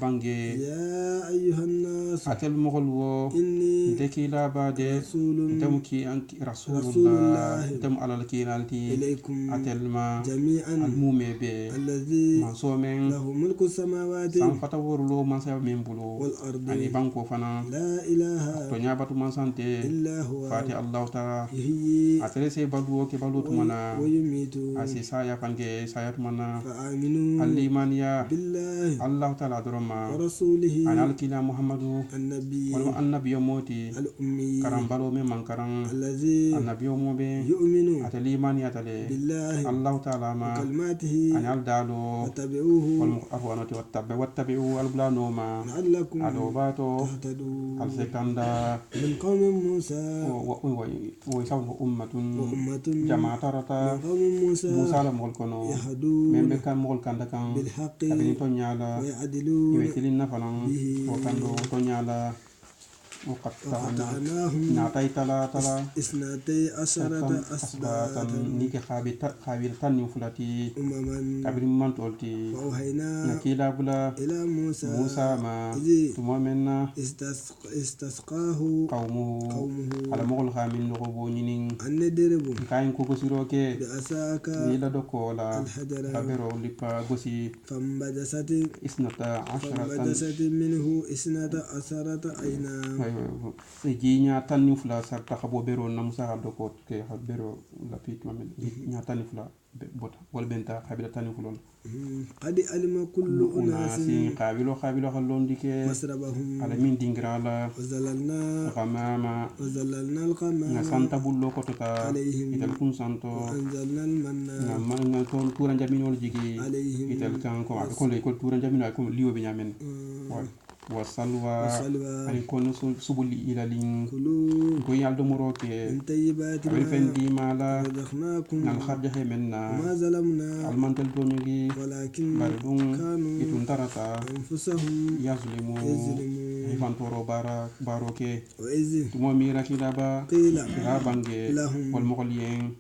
بانجي
يا أيها الناس
أتل مغلو
إني
دكيلا بعد
رسول
تمكي أنك رسول الله تم على الكيلالتي
إليكم
أتلما
جميعا
المومي بي
الذي
منصومين
له ملك السماوات
سانفتور لو منصب من بلو
والأرض
أني بانكو فنا
لا إله
تنيابة منصنتي
إلا هو
فاتي الله تعالى
يحيي
أتلسي بلو كبلو تمنا
ويميت
أسي سايا فانكي سايا تمنا
فآمنوا
الإيمانيا
بالله
الله تعالى درما
ورسوله
أنا الكلا محمد
النبي
ولما النبي موتي
الأمي
كرام بلو من كرام
الذي
النبي موبي
يؤمن
أتلي إيمانيا تلي
بالله
الله تعالى ما
وكلماته
أنا الدالو
واتبعوه
والمؤرونة واتبعوا البلانو ما
لعلكم
أدوباتو
تهتدون
السكندا
من قوم موسى
ويسون أمة
وأمة
جماعة رتا
من قوم موسى
موسى لمولكنو
يهدون
من بكان مولكان دكان
بالحق
كابين تونيالا
ويعدلون
يويتلين نفلان
به
وكانو تونيالا
وقطعناهم
نعطي تلا
12 أسباطا
نيكي خابيل تاني فلاتي
أمما
كابين من تولتي
وأوحينا
نكيلا بلا
إلى موسى
ما
إذ
تمامنا
استسقاه
قومه على مغل خامين نغبو نينين
أن ندرب
كاين كوكو سيروكي
بأساك
نيلا دوكولا
الحجر
خبرو لبا غسي
فانبجست
إسنتا عشرة
منه 12 عينا
ji nya tanni fula sar ta khabo bero na musa do ko ke bero la pit mamen nya tanni fula bota wal benta khabila tanni fulon
قد علم كل أناس
قابلو خلون ديكي
مسربهم
على من دينغرالا
وزللنا
غماما
الغمام
سانتا بولو كوتوتا
عليهم
itel kun santo
وأنزلنا المن
na ko turan jaminol jigi
عليهم
itel kan ko ko le ko turan jaminol ko liwo be nyamen wa salwa ay kon subuli ila lin
كلوا
ko yaldo moroke
من طيبات
abel
ما
fendi mala
رزقناكم
nal kharja menna
وما ظلمنا
almantel tonyogi
ولكن
bardum
كانوا
itun tarata
أنفسهم
yazlimu
يظلمون
ifantoro baroke
وإذ
tumo mira kidaba
قيل
kira bange
لهم
wal mogolien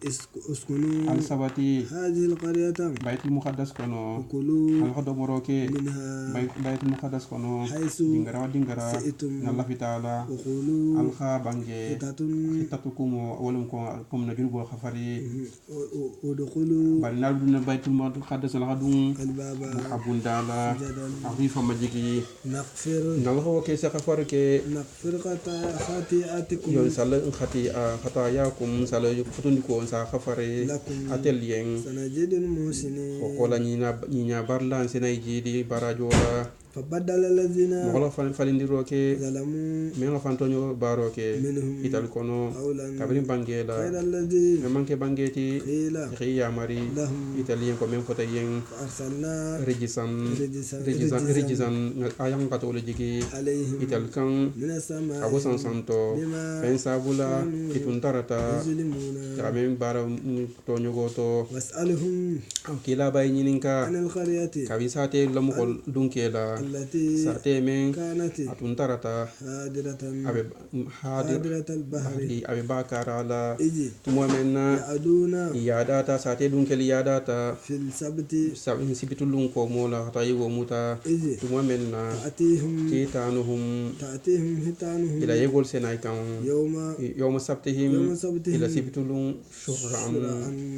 اسكنوا
al sabati
هذه القرية
baitul muqaddas kono
وكلوا
al khodo moroke
منها
baitul muqaddas kono
حيث
dingara
شئتم
nalla fitala
وقولوا
al kha bange
حتة
hitatukum walum ko kom na julbo khafari
ودخلوا
bal nal dun baitul muqaddas al khadum
الباب
abundala
سجدا
afifa majigi
نغفر
nal ho ke sa khafar ke
نغفر خطيئاتكم
yon sala khata yakum sala futundi ko sa khafare
لكم
atel yen
سنجد المحسنين
ko la ñiña barlan senay jiidi barajola
فبدل الذين
mogola falindiro ke
ظلموا
men nga fantoño baro ke
منهم
ital kono
قولا
kabrin bangela
غير الذي
men manke bangeti
قيل
khiya mari
لهم
italien ko men fota yen
فأرسلنا
rejisan ayang katole jigi
عليهم
ital kan
من السماء
abosan santo
بما
fen sabula itun tarata
يظلمون
kamen bara toño goto
واسألهم
kila bay ñininka
عن القرية
kabi sate lamukol dunkela
التي
sate men
كانت
atun tarata
هادرة
abe
هادرة البحر
abe bakara la
إذ
tumo menna
يعدون
yadata sate dunkeli yadata
في السبت
sibitulun ko mola hata yigo muta
إذ
tumo menna
تأتيهم
titanuhum
هتانهم
ila yegol senay kan
يوم
sabtihim
سبتهم
ila sibitulun shurran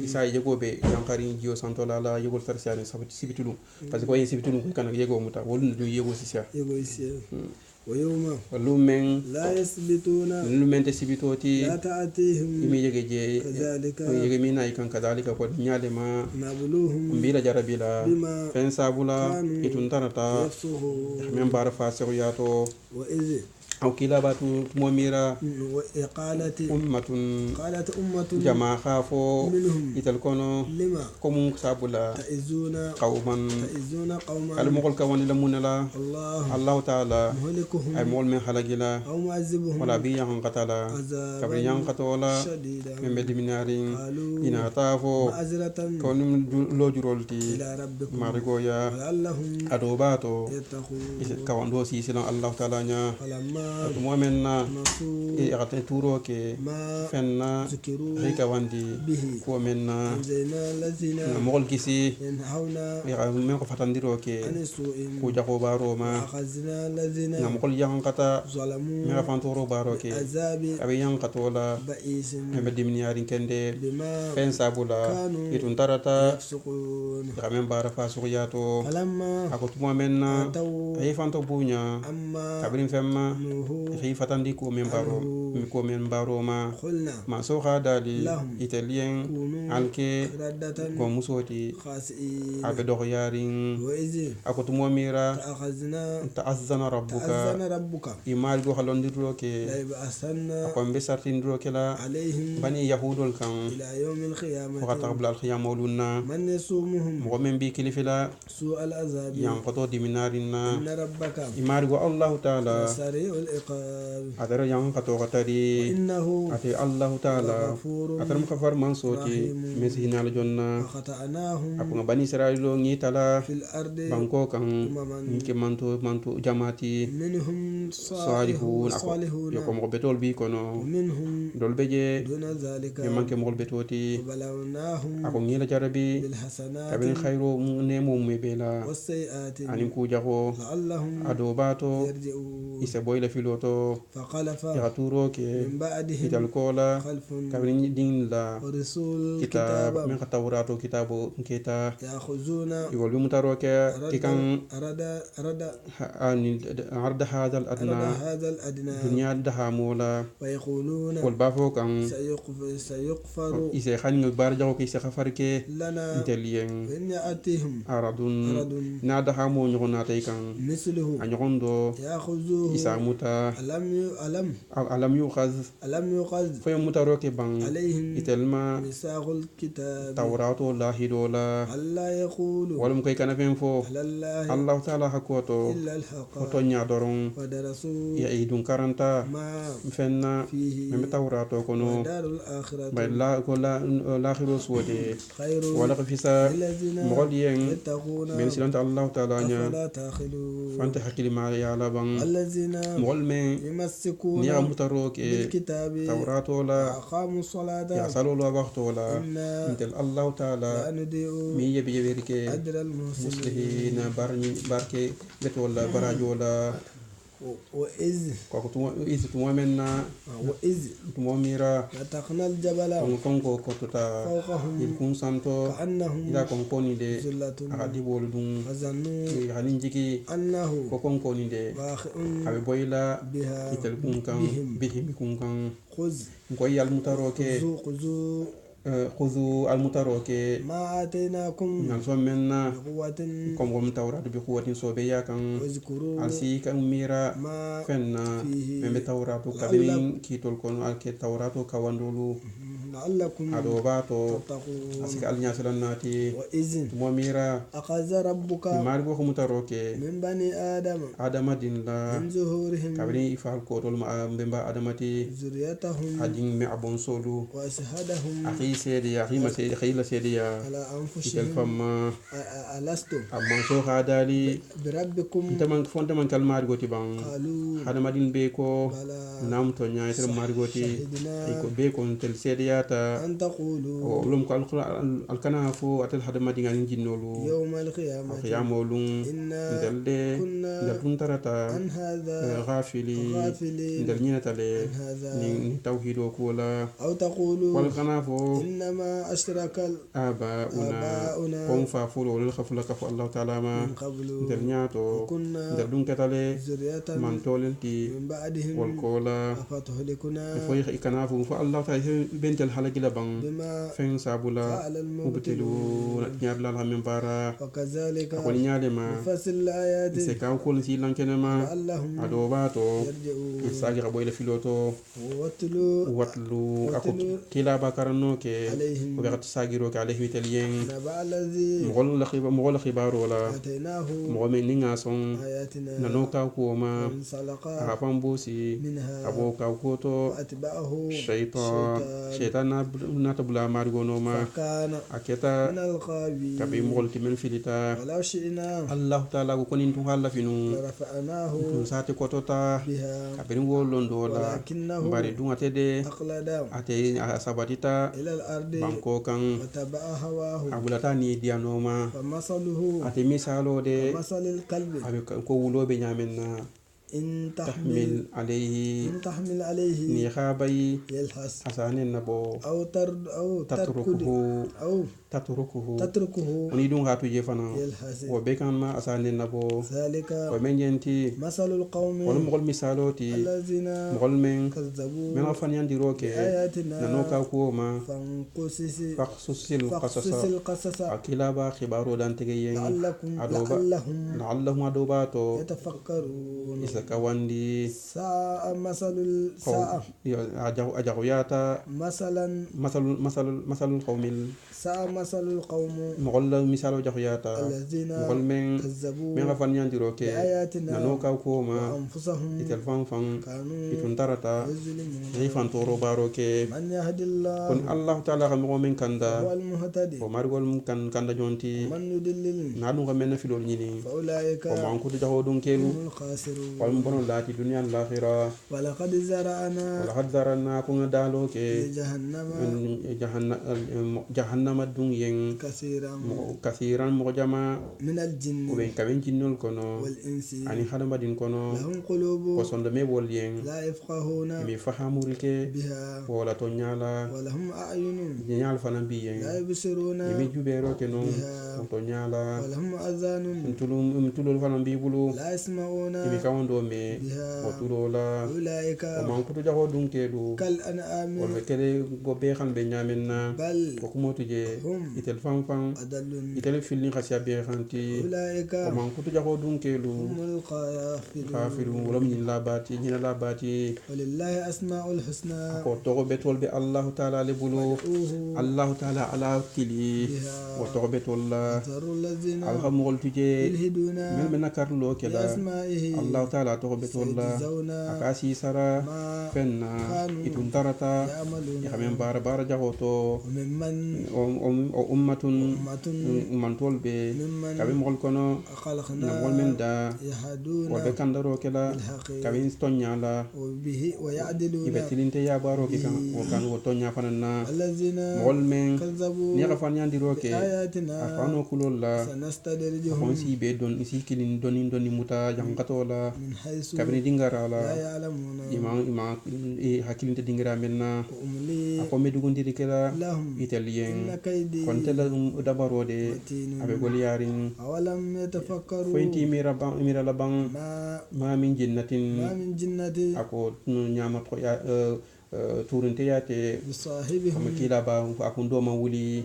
isa yegobe yankari jiyo santola la yegol farsiane sibitulun parce que ko yin sibitulun ko kan yego muta wolun du yego sisia
يقول ويوم
lumen
لا يثبتون
lumente sibitoti
لا تأتيهم
imi yege je
كذلك
yege mina ikan kadhalika ko nyalema
نبلوهم
mbila jarabila
بما
fen sabula
كانوا
itun tarata
يفسقون
men bara fasiq yato
وإذ
aw kilabatu momira
قالت
ummatun
قالت أمة
jama khafo
منهم
ital kono
لما
komun sabula
تئزون
qauman
قوما
al mogol kawani lamunala
الله
allah taala
مهلكهم
ay mol men halagila
أو معذبهم
wala bi yang qatala kabri yang
عذابا
qatola
شديدا
membe diminarin
قالوا
ina tafo
معذرة
konum lojurolti
إلى ربكم
marigoya
ولعلهم
adobato
يتقون
kawando si silan allah taala nya
فلما
mu'minna
نسوا
ate turo ke
ما
fenna
ذكروا
rika wandi
به
ko menna
أنجينا الذين
mogol kisi
ينهون
men ko fatandiro ke
عن السوء
ko jako baro ma
وأخذنا الذين
na mogol yang kata
ظلموا
men fantoro baro ke
عذاب
abe yang katola
بئيس
men dimni yarin kende
بما
fen sabula
كانوا
itun tarata
يفسقون
men bara fasu yato
فلما
ako tuma menna
أتوا
ay fanto bunya
أما
kabrin femma
نوح
fi fatandi ko men baro mi ko men baro ma
قلنا
ma so dali
لهم
italien
كونوا
alke
ردة
ko musoti
خاسئين
abe dogo yarin
وإذ
ako tumo mira
تأخذنا
ta'azzana rabbuka
تأذن ربك
imal go halondirro ke
ليبعثن
ko mbe sartindro ke la
عليهم
bani yahudol kan
إلى يوم القيامة
ko qabla al qiyam mawlunna
من يصومهم
mo men bi kilifila
سوء العذاب
yang koto diminarinna
إن ربك
imal go allah taala
سريع العقاب
adara yang kato katari
إنه
ate allah taala
غفور
ataram kafar mansoti meshinal jonna
وخطأناهم
ako nga bani israilo ngi tala
في الأرض
banko kan
أمما
nke manto jamati
منهم
salihun
صالحون
yo ko mo betol bi kono
ومنهم
dol beje
دون ذلك
e manke mo betoti
وبلوناهم
ako ngila jarabi
بالحسنات
kabin khairu nemo me bela
والسيئات
anin ku jago
لعلهم
ado bato
يرجعون
isa boyle filoto
فخلف
يغتورو كي
من بعدهم
ital kola
خلف
kabrin din la
ورسول
kitab
الكتاب
min tawrato kitabu kita
يأخذون
igol bi mutaro ke kikan عرض هذا
أرد
الأدنى
هذا الأدنى
دنيا دها مولا
ويقولون
والبافو كان
سيغفر
إذا خان بارجو كي سخفر كي
لنا
انتلين
وإن يأتيهم
أرادون
أرد
نادها مو نيغونا تيكان
مثله
أنيغون دو
يأخذوه
إساموتا ألم يؤخذ في متaro ke bang
عليهم
itelma
ميثاق الكتاب
tawrato lahi dola
ألا يقولوا
walum koy kana fen fo
على الله
Allah ta'ala hakoto
إلا الحق
fotonya dorong
ودرسوا
ya idun karanta
ما
fenna
فيه
meme tawrato kono
ودار الآخرة
bay la ko la khiro suwade
خير
wala fisa
للذين
mogol yen
يتقون
men silanta Allah ta'ala nya
أفلا تعقلون
fanta hakili ma ya la bang
الذين
mogol men
يمسكون
ni amutaro ke
بالكتاب
tawrato la
وأقاموا الصلاة
ya salo la waqto la
إنا
intel Allah ta'ala
لا نضيع
mi yebi yeberke
أجر المحسنين
muslihina barke beto wala barajo la
وإذ
ko tumo menna tumo mira
نتقنا الجبل
konko kotota
فوقهم
il kun santo
كأنهم
ila konkoni de
ذلة
akadi bolu dum
فظنوا
hanin jiki
أنه
ko konkoni de
واقع
abe boyla
بها
itel kun kan bihim kun kan
خذ
ko yal mutaro ke
خذوا
khudhu al mutaro ke
ما آتيناكم
ngal so menna
بقوة
kom gom tawrat bi quwwatin so be yakan
واذكروا
alsi kan mira
ما
fenna
فيه
meme tawratu kabin kitol kono alke tawratu kawandulu
لعلكم
ado bato
تتقون
asika al nyasalan nati
وإذ
mo mira
أخذ ربك
mari bo mutaro ke
من بني آدم
adama din la
من ظهورهم
kabri ifal ko tol ma mbemba adamati
ذريتهم
adin me abon solu
وأشهدهم
akhi sedi akhi ma sedi khayla sedi ya
على
itel
أنفسهم
famma
ألست
amman so hadali
بربكم
taman fonta man kal mari goti bang
قالوا
hadamadin be ko
بلى
nam to nya itel mari goti
شهدنا
ko be kon tel sedi ya ta
أن تقولوا
o ulum ko alkana fu atel hadamadin ngin jinnolu
يوم القيامة
qiyamolum
إنا
ndelde
كنا
ndel dun tarata
عن هذا
غافلي
غافلين
ndel nyina tale
عن هذا
ni tawhido ko la
أو تقولوا
wal kana fo
إنما أشرك
abauna kon fa fulo lil khafla ka Allah ta'ala ma
من قبل
ndel nyato
وكنا
ndel dun ketale
ذرية
man tolenti
من بعدهم
wal kola
أفتهلكنا
fo kana fo Allah ta'ala bentel halagila bang
بما
fen sabula
فعل
mubtilu
المبتلون
nyar la min bara
وكذلك
ko nyale ma
نفصل الآيات
se ka ko si lankene ma
لعلهم
ado bato
يرجعون
sagira boyle filoto
واتلوا
watlu ako kila bakarano ke
عليهم
ko gat sagiro ke alayhi talien
نبأ الذي
mogol khibaro la
آتيناه
mo men ninga son
آياتنا
nano ka ko ma
فانسلق
afan bosi
منها
abo ka ko to
وأتبعه
shaytan na tabula margo no ma
فكان
aketa
من الغاوين
kabe mogol timen filita
ولو شئنا
Allah ta'ala ko konin tun halla finu
لرفعناه
tun sate kotota
بها
kabe wolon do la
ولكنه
bari dun atede
أقلد
ate sabatita
إلى الأرض
banko kan
وتبع هواه
abulata ni dianoma
فمثله
ate misalo de
كمثل الكلب
abe ko wulobe nyamen na
إن
tahmil alayhi
تحمل عليه
ni khabai
يلحس
hasanen nabo
أو تركد
tatrukuhu
أو
tatrukuhu
تتركه
oni dun hatu je fana
يلحس
wo be kan ma asanen nabo
ذلك
ko men yenti
مثل
wal
القوم
mogol misalo ti
الذين
mogol men
كذبوا
men afan yandiro ke
بآياتنا
nano ka ko ma
فانقصص
faqsusil qasasa
القصص
akila ba khibaro dan tege yen
لعلهم
la'allahum adoba to
يتفكرون
isa kawandi
ساء مثل الساء
ajagoyata
مثلا
masalul qawmil
ساء مثل القوم
mogol misalo jagoyata
الذين
mogol men
كذبوا
afan yandiro ke
بآياتنا
nano ka ko ma
وأنفسهم
itel fan
كانوا
itun tarata
يظلمون
rifan toro baro ke
من يهد الله
kon Allah ta'ala ka mo men
هو
kanda
المهتدي
ko margol kanda jonti
ومن يضلل
na dun ga men filol nyini
فأولئك
ko man ko jago dun kelu
هم الخاسرون
ko bono lati dunya al-akhirah
ولقد زرعنا
wala hadzarna ko dalo ke
لجهنم
jahannama dun yen kasiran mo jama
من الجن
o ben kaben jinnol kono
والإنس
ani hadamadin kono
لهم قلوب
ko sondo me bol yen
لا يفقهون
mi fahamurike
بها
wala to nyala
ولهم أعين
nyal fana bi yen
لا يبصرون
mi jubero ke non
بها
to nyala
ولهم آذان
tulul fana bi bulu
لا يسمعون
mi kawondo me
بها
o tulola
أولئك
o man kutu jago dunkelu
كالأنعام
wala kele go be kan be nyamen na
بل
ko kumotu je
هم
itel fanfan
أضل
itel filni khasiya be khanti
أولئك
o man kutu jago dunkelu
هم الغافلون
kafirun wala min labati nyina labati
ولله أسماء الحسنى
ko togo betol be Allah taala le bulu
فادعوه
Allah taala ala kili
بها
o togo betol la
ذروا الذين
alhamul tuje
يلهدون
mel mena karlo kela
بأسمائه
Allah taala togo betol la
سيجزون
akasi sara
ما
fenna
كانوا
itun tarata
يعملون
ya kamen bara jagoto
وممن
o ummatun
أمة
mantol be
ممن
kabe mol kono na
خلقنا
mol men da
يهدون
wal be kandaro kela
بالحق
kabe stonyala
وبه ويعدلون
ibe tilinte ya baro ki kan o kan o tonya fanana
الذين
mol men
كذبوا
ni ka fan yandiro ke
بآياتنا
afano kulol
سنستدرجهم
kon si be don isi kilin doni muta jankatola
من حيث
kabini dingara
لا
la
يعلمون
ima hakilinte dingira menna
وأملي
ako medugundiri kela
لهم
italien
إن كيدي
kon tela dabarode
متين
abe gol yarin
أولم يتفكروا
fointi mira labang ma min
ما
jinnatin
من جنة
ako nyama to ya turinte yate
بصاحبهم
comme kila ba akun do man wuli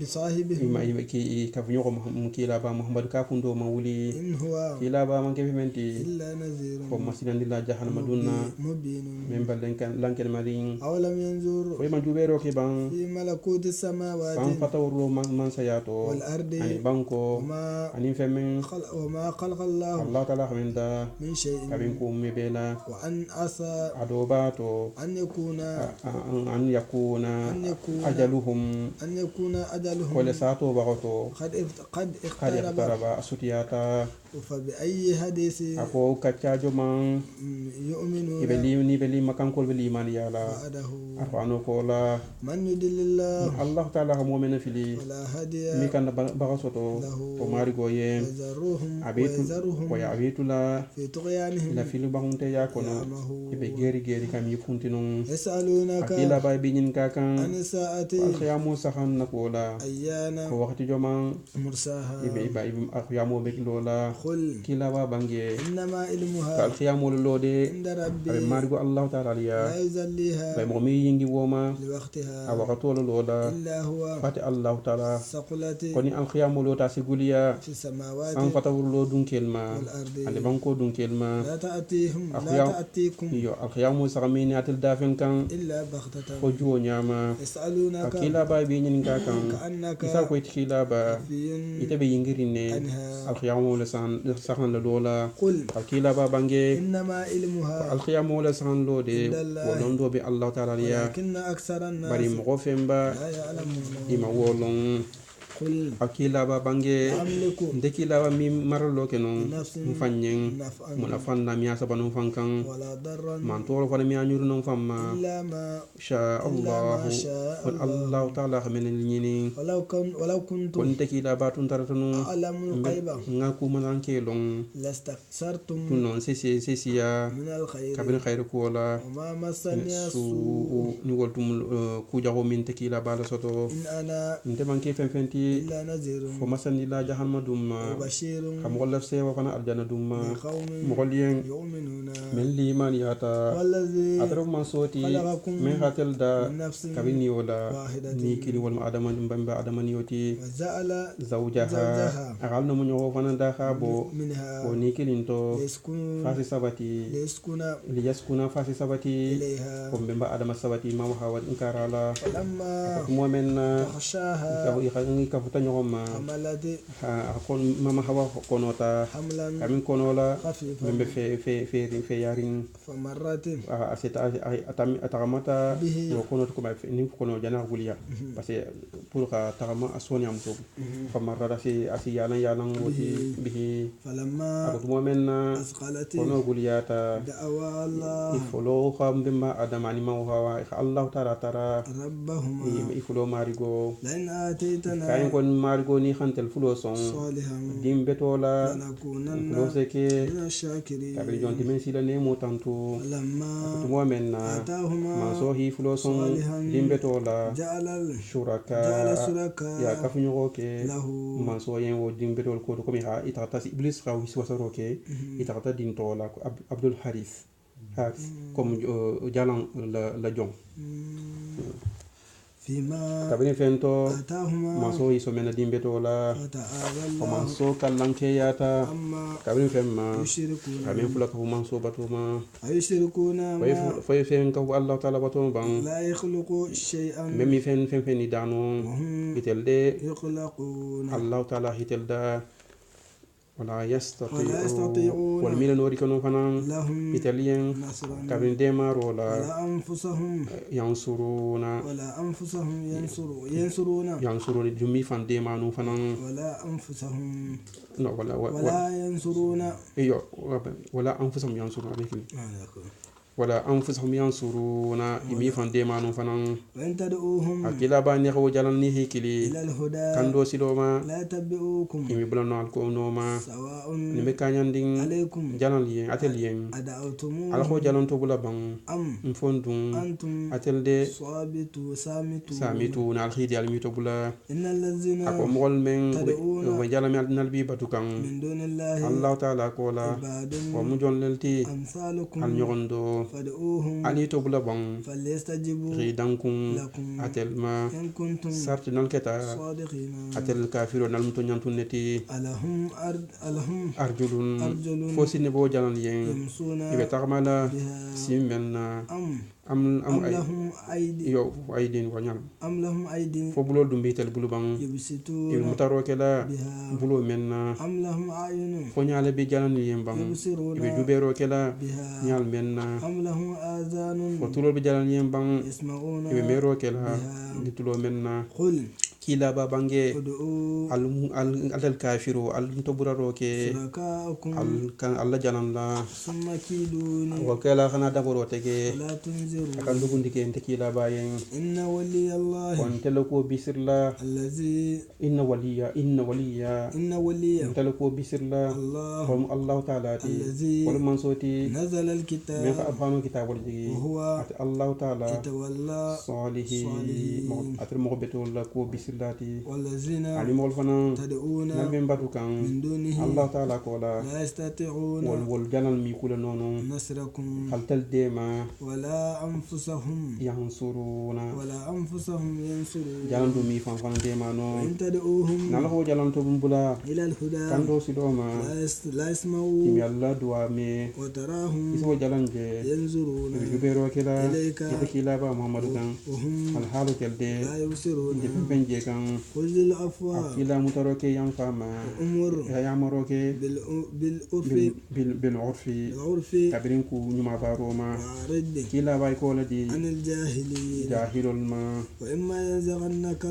بصاحبهم
ima ki ka funyo ko kila ba muhammad ka kun do man wuli
إن هو
kila ba man ke menti
إلا نذير
ko masinan dilla jahannama dunna
مبين
men balen kan lanken marin
أولم ينظر
ko ma jubero ke ban
في ملكوت السماوات
fan fatawro man sayato
والأرض
ani banko ani femen
وما خلق الله
allah taala hamenda
من شيء
kabin ko mebela
وأن عسى
adobato
أن يكون
an yakuna ajaluhum
أن يكون أجلهم
kole sato bagoto
قد
kad
اقترب
iqtaraba asutiyata
فبأي حديث
ako kaccajo man
يؤمنون
ni be li makankol be liman yala
بعده
afano ko la
من يدل الله
allah taala ha momena fili
ولا هادي
mi kan bagasoto ko mari go yen
ويذرهم
abetu ko ya abetu la
في طغيانهم
la fili bangunte ya kono ibe geri kam yifuntinon
يسألونك
akila bay binin ka
عن
kan
الساعة
alkhiyamu sahan na ko la
أيان
ko wakati joman
مرساها
ibe alkhiyamu be lola
قل
kila ba bange
إنما
ka
علمها
alkhiyamu lode
عند
abe
ربي
marigo allah taala
لا
liya
يزليها
bay mo mi yingi woma
لوقتها
a wakatolo lola
إلا هو
fati allah taala
ثقلت
koni alkhiyamu lota siguliya
في السماوات
an fatawurlo dunkelma
والأرض
ande banko dunkelma
لا تأتيهم لا
أخيام.
تأتيكم
yo alkhiyamu sagamini atel dafen kan
إلا بغتة
ko juwo nyama
يسألونك
akila ba be nyin ka kan
كأنك
isa ko itkila ba
في
ite be yingirinne
عنها
alkhiyamu le sahan la dola
قل
akila ba bange
إنما علمها
alkhiyamu le sahan lode wolondo be allah taala liya
ولكن أكثر
bari
الناس
mo femba
لا يعلمون
ima wolon
قل
akila ba bange
أملك
ndekila ba mi maralo kenon
نفس
mfanyen
نفعا
muna fanna mi asaba non fankan
ولا ضرا
man toro fana mi anyuru non famma
إلا ما
sha allah
ما شاء
kon allah taala xamene nyini
ولو كنت
kon tekila ba tun taratunu
أعلم الغيب
ngaku manan kelon
لاستكثرتم
tunon sesiya
من الخير
kabin khairu ko la
وما مسني
su
السوء
ni woltum ku jago min tekila bala soto
إن أنا
nte manke fenfenti
إلا نذير
fo masandi la jahannama dumma
وبشير
xam ngol laf sewa fana aljana dumma
لقوم
mogol yen
يؤمنون
men liman yata
والذي
atro man soti
خلقكم
men hatel da
من نفس
kabini wala
واحدة
ni kili wal adama dum bamba adama ni yoti
وجعل
zawjaha agal no munyo fana da khabo
منها
o ni kilin to
ليسكن
fasi sabati li yaskuna fasi sabati
إليها
ko bamba adama sabati ma hawa inkarala
فلما
momen
تغشاها
ka kafuta ñogoma
حملت
kon mama hawa konota
حملا
kamin konola
خفيفا
membe fe yarin
فمرت
aseta atagamata
به
yo kono ko ni kono jana guliya parce que pour ka tagama asoni am so famarra asi yalan woti bihi
فلما
ako momenna
أثقلت
kono guliyata
دعوا الله
ifolo khambimma adamani ma wa Allah tara
ربهما
ifolo marigo
لئن آتيتنا
kayen kon marigo ni khantel fulo son
صالحا
dimbetola
لنكونن
fulo seke
من الشاكرين
kabri jonti men sila ne motanto
فلما
momenna
آتاهما
manso hi fulo son
صالحا
dimbetola
جعل
shuraka ya
شركاء
kafunyogo ke
له
manso yen wo dimbetol ko ko mi ha itata iblis khaw hiswasaro ke itata din tola ko Abdul Harith ha comme jalan la jong
فيما
kabini fento
آتاهما
manso hiso mena dimbetola
فتعالى
ko
الله
manso kallanke yata
عما
kabini femma
يشركون
kamin fula ko manso batuma
أيشركون ما
fay fen ko Allah taala batuma bang
لا يخلق شيئا
memi fen ni dano
وهم
itelde
يخلقون
Allah taala hitelda wala
ولا
yastati'u
يستطيعون
wal milan wari kono fanan
لهم
italien
نصرا
kabin demaro la
ولا أنفسهم
yansuruna yansuruni jumi fan demanu fanan
ولا أنفسهم
no wala
ولا ينصرون
iyo wala anfusahum yansuruna wala anfusahum yansuruna imi fan demanu fanan
وإن تدعوهم
akila ba ne ko jalan ni hikili
إلى الهدى
kando siloma
لا تبعوكم
imi bulano ko noma
سواء
ni me kanyanding
عليكم
jalan lien atelier
أدعوتموهم
ala ko jalan to bula bang
أم
mfondung
أنتم
atelde
صامتون
samitu na alkhidi almi to bula
إن الذين
ako mol men
تدعون
o jalami adnal bi batukan
من دون الله
Allah taala ko la
عباد
o mu jonlelti
أمثالكم
al nyogondo
فادعوهم
ali to bula bang
فليستجيبوا
ridankun
لكم
atelma
إن كنتم
sarti nal keta
صادقين
atel kafiro nal muto nyantuneti
ألهم
arjulun
أرجل
fo sinne bo jalan yen
يمشون
ibe tagmala
بها
simmenna
أم
am ay
لهم أيدي
yo aydin wanyal
أم لهم أيدي
fo bulol dum bitel bulu bang ibe
يبسطون
mutaro kela
بها
bulo menna
أم لهم أعين
fo nyale be jalan yen bang
يبصرون
ibe jubero kela
بها
nyal menna
أم لهم آذان
fo tulol be jalan yen bang
يسمعون
ibe mero kela
بها
gitulo menna
قل
kila ba bange
ادعوا
al kafiru al mutoburaro ke
شركاءكم
al kan alla jalan la
ثم كيدوني
wa kala khana daboro tege
ولا تنذروا
akan dugundi ke ente kila bayen
إن ولي الله
on telako bisirla
الذي
inna waliya
إن ولي
telako bisirla
الله
kom Allah taala ti
الذي
wal mansoti
نزل
men
الكتاب
fa afano kitabul jigi
وهو
at Allah taala
يتولى
salihi at mo betul la ko bisirlati
والذين
ali mol fana
تدعون
nan ben batu kan
من دونه
Allah taala ko la
لا يستطيعون
wal janal mi kula nono
نصركم
hal tel dema
ولا أنفسهم
yansuruna
ينصرون
jalan do mi fan dema no
وإن تدعوهم
nala ko jalan to bumbula
إلى الهدى
kando sidoma
لا
kimi
يسمعوا
Allah duwa me
وتراهم
iso jalan je
ينظرون
jubero kila
إليك
ita kila ba Muhammadu kan
وهم
al halu kelde
لا يبصرون
je penje kan
خذ العفو
kila mutaro ke yang fama
أمر
ya yamaro ke
بالعرف
bil urfi
العرف
kabirin ku nyuma baroma
وعرض
kila bay ko la di
عن الجاهلين
jahilul ma
وإما ينزغنك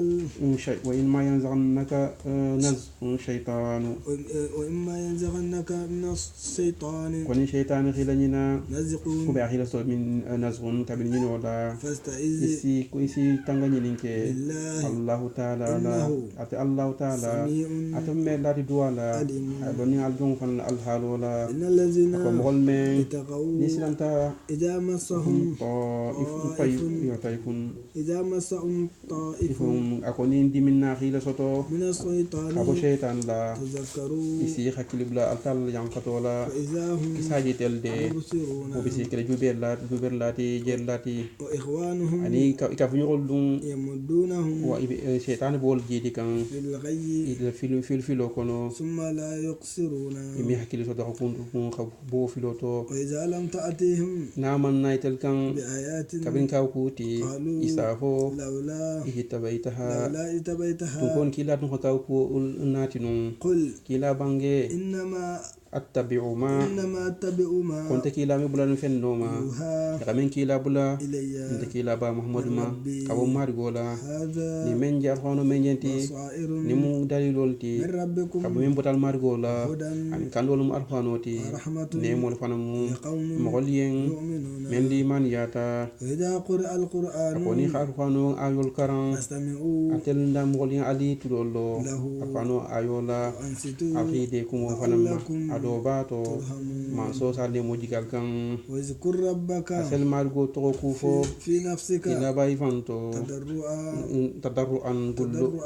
wa in ma yanzaghannaka nazghun shaytanu
وإما ينزغنك من الشيطان
koni shaytan khilanyina
نزغ
ko be akhila so min nazghun kabin nyino la
فاستعذ
isi tangani ninke
بالله
Allah taala la ati Allah taala
سميع
atum me lati duala
عليم
doni aljong fan al halola
إن الذين
ko mogol me
اتقوا
nisilanta
إذا مسهم
taifun
إذا مسهم طائف
ifun akoni diminna khila soto
من الشيطان
ako shaytan la
تذكروا
isi hakilibla altal yankatola
فإذا هم
isaji telde
يبصرون
ko bisi kele juberlati jellati
وإخوانهم
ani ka funyol dum
يمدونهم
wa shaytan bol jidi kan
في الغي
ila filo kono
ثم لا يقصرون
imi hakili to da kun bo filo to
وإذا لم تأتيهم
naman naitel kan
بآيات
kabin ka kuti
قالوا
isafo
لولا
ihitabaitaha
اتبيتها
tukon kila tun ka ku nati nun
قل
kila bange
إنما
attabi'u ma
أتبع ما
konte kila mi bulan fenno ma
يوحى
kamen kila bula
إلي
nte kila ba muhammadu ma
ربي
kabo mari gola
هذا
ni men jar hono men jenti
بصائر
ni mu dalilol ti
من ربكم
kabo men botal mari gola
هدى
ani kandol mu alfano ti
ورحمة
ne mol fanamu
لقوم
mogol yen
يؤمنون
men li man yata
وإذا قرأ القرآن
akoni alfano ayol karan
فاستمعوا
atel nda mogol yen ali tudollo
له
alfano ayola
وأنصتوا
alhide kumo fanama
لعلكم
ado bato
ترحمون
ma so sale mo jigal kan
واذكر ربك
asel margo to kufo
في نفسك
ila bay fanto
تضرعا
tadarruan gullo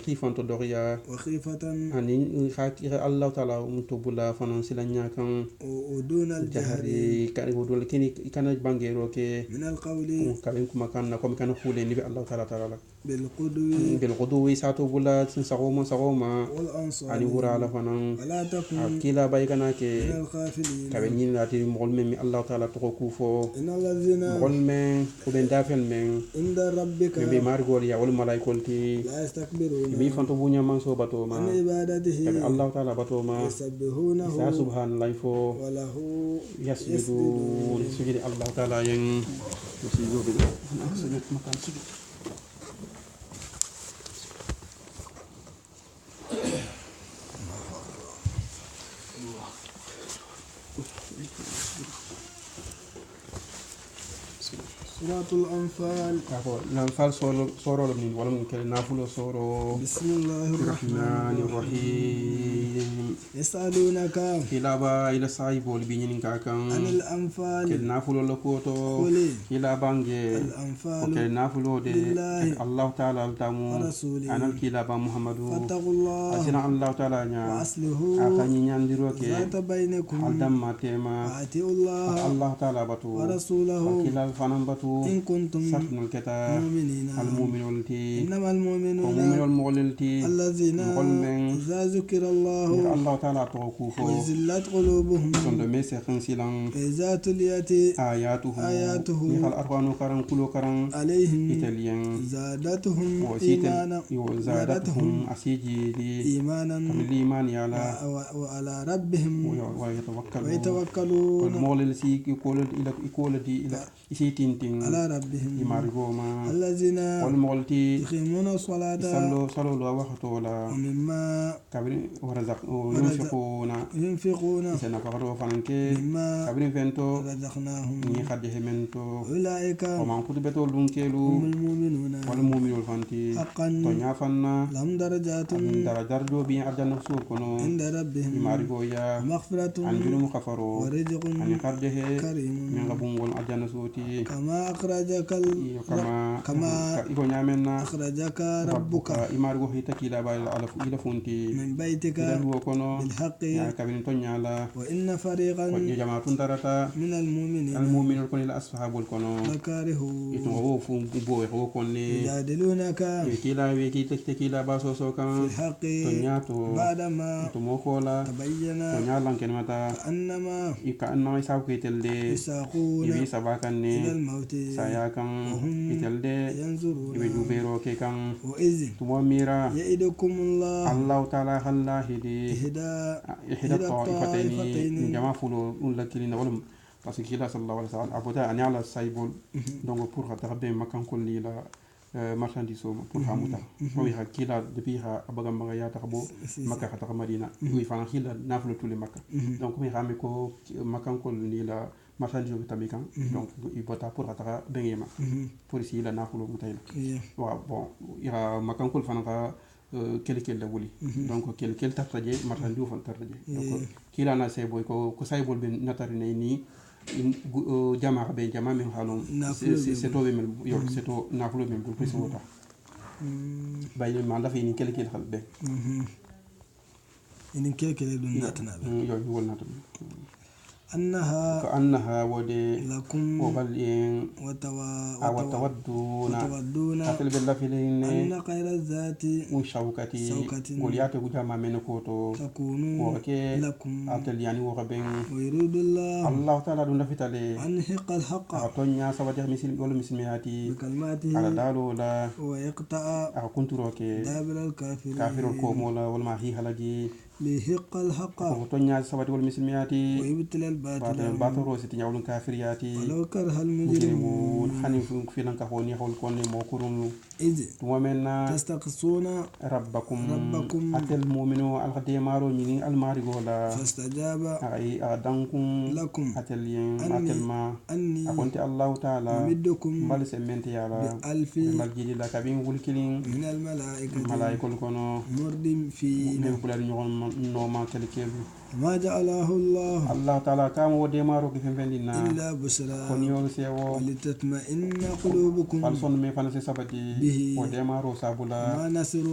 khifan to doriya
وخيفة
ani khaki Allah taala to bula fanan silanya kan
ودون الجهر
jahari kan godol kini kana bangero ke
من القول
kabin kuma kan na kom kan khule ni bi Allah taala
بالقدو
bil quduwi sato bula sin sagoma ani
والأنصار
wura la fanan
ولا تكن
kila bay kana ke
من الغافلين
kabin ni lati mogol men mi Allah taala to kufo
إن الذين
mogol men ko ben dafel men
عند ربك
be margol ya wal malaikol ti
لا يستكبرون
mi fanto bunya man so bato ma
عن عبادته
kabe Allah taala bato ma
يسبحونه
sa subhanallahi fo
وله
yasjudu sujudi Allah taala yang sujud sujud makan sujud
سورة الأنفال
الأنفال سورة من ولم نافل سورة
بسم الله
الرحمن الرحيم
يسألونك
كلابا إلى صاحب والبينين كاكان
عن الأنفال
كل نافل لكوتو
قل
كلابا
الأنفال
وكل نافل
لله
الله تعالى التامو
ورسوله
أنا الكلابا محمد
فاتقوا الله
أسنا الله تعالى
وأصلحوا
أكاني نياندروك
ذات بينكم
الدم ما تيما
وأطيعوا الله
الله تعالى بتو
ورسوله
كلا الفنان بتو
إن كنتم
سفن الكتاب
مؤمنين
المؤمنون تي
إنما المؤمنون
ومؤمن المغلل تي
الذين إذا ذكر الله
الله تعالى توقفه
وزلت قلوبهم
سند مسخن سيلان
إذا تليت
آياته نخل أربعان كرن كل كرن
عليهم
إتليان
زادتهم إيمانا
زادتهم أسيجي
إيمانا
الإيمان يلا
وعلى ربهم
ويتوكلون المغلل سي يقول دي إلى إسيتين
على ربهم
يمارغوما
الذين
والمغلتي
يقيمون الصلاة
صلوا لا وقت ولا
ومما
كبر
ينفقون
سنفقروا فانكي
مما
كبر فنتو
رزقناهم
ني خده منتو
أولئك
ومن كتبتو لونكيلو
هم المؤمنون
والمؤمنون فانتي
حقا
تونيا فنا
لهم درجات
درجات جو بين أرجان سور كنو
عند ربهم
يمارغويا
مغفرة
أنجلو مخفرو
ورزق
أن خده
كريم
من غبون والأرجان سوتي
كما أخرجك
كما إيكو نعملنا
أخرجك ربك
إمارغو هيتا كيلا بايل إلى فونتي
من بيتك بالحق
كابين تونيالا
وإن فريقا
جماعة ترتا
من المؤمنين
المؤمنون كون إلى أصحاب الكونو
لكارهون
يتوغو فون بوي هو كوني
يجادلونك
كيلا ويكي تكيلا باسو سوكان
في الحق
تونياتو
بعدما
تموكولا
تبين
تونيالا كلمتا
كأنما
يساوكي تلدي
يساقون
يبي سباكني
إلى الموت
ساياكان يتلدي
ينظرون
يبي جوبيرو كيكان
وإذ
تموميرا
يئدكم الله
تعالى الله دي إحدى
الطائفتين
جماعة فلو لكن ولم parce que là sallallahu alayhi wa sallam abota ani ala saibol donc pour ha tarbe makan ko li la marchandise pour hamuta o ha kila depuis ha abagam banga ya takabo makka ha tak madina wi fa khila naflu tuli makka donc mi xame ko makan ko li la marchandise bi tamikan donc il bota pour ha tak bengema pour ici la naflu mutayla wa bon ira makan ko fa ka kel la wuli donc kel tartaje marchandise fa tartaje donc kila na sayboy ko saybol be natari ni jama be jama min halon c'est to be mel yo c'est to nafulo men do pesi wota bayni ma la fi ni kel xal be
ni kel dun natana be
yo wol natana كأنها ودي
لكم
وبلين وتودون أتل بالله في لين
أن خير الذات
وشوكتي وليات وجمع من كوتو
تكون لكم
أتل يعني وغبين
ويريد الله
تعالى دون فتالي
أن يحق الحق
أتونيا سبجة مسلم ولا مسلمياتي
بكلماته
على دالو لا
ويقطع
أكنت روكي
دابر الكافرين
كافر الكومولا والما هي هلاجي
ليحق الحق
أتونيا سبجة ولا مسلمياتي
ويبتل الباطل
باطل روسي تنياول كافرياتي
ولو كره المجرمون
حنيف في لنك هوني حول كوني موكرون
إذ
ومنا
تستقصون
ربكم
ربكم
أتل مؤمنو الخديمارو من المارغولا
فاستجاب
أي أدنكم
لكم
أتل ين أتل ما
أني
أكنت الله تعالى
أمدكم
بل سمنت يالا
بألف
بل جدي لك بين ولكلين
من الملائكة
ملائكة الكونو
مرد فينا
من كل نوما كلكيبي
ما جعله الله
تعالى كام وديمارو كيف فندنا
إلا بشرى
كونيو سيو
ولتطمئن قلوبكم
فالصون مي فانسي سبتي
به
وديمارو سابولا
ما نصر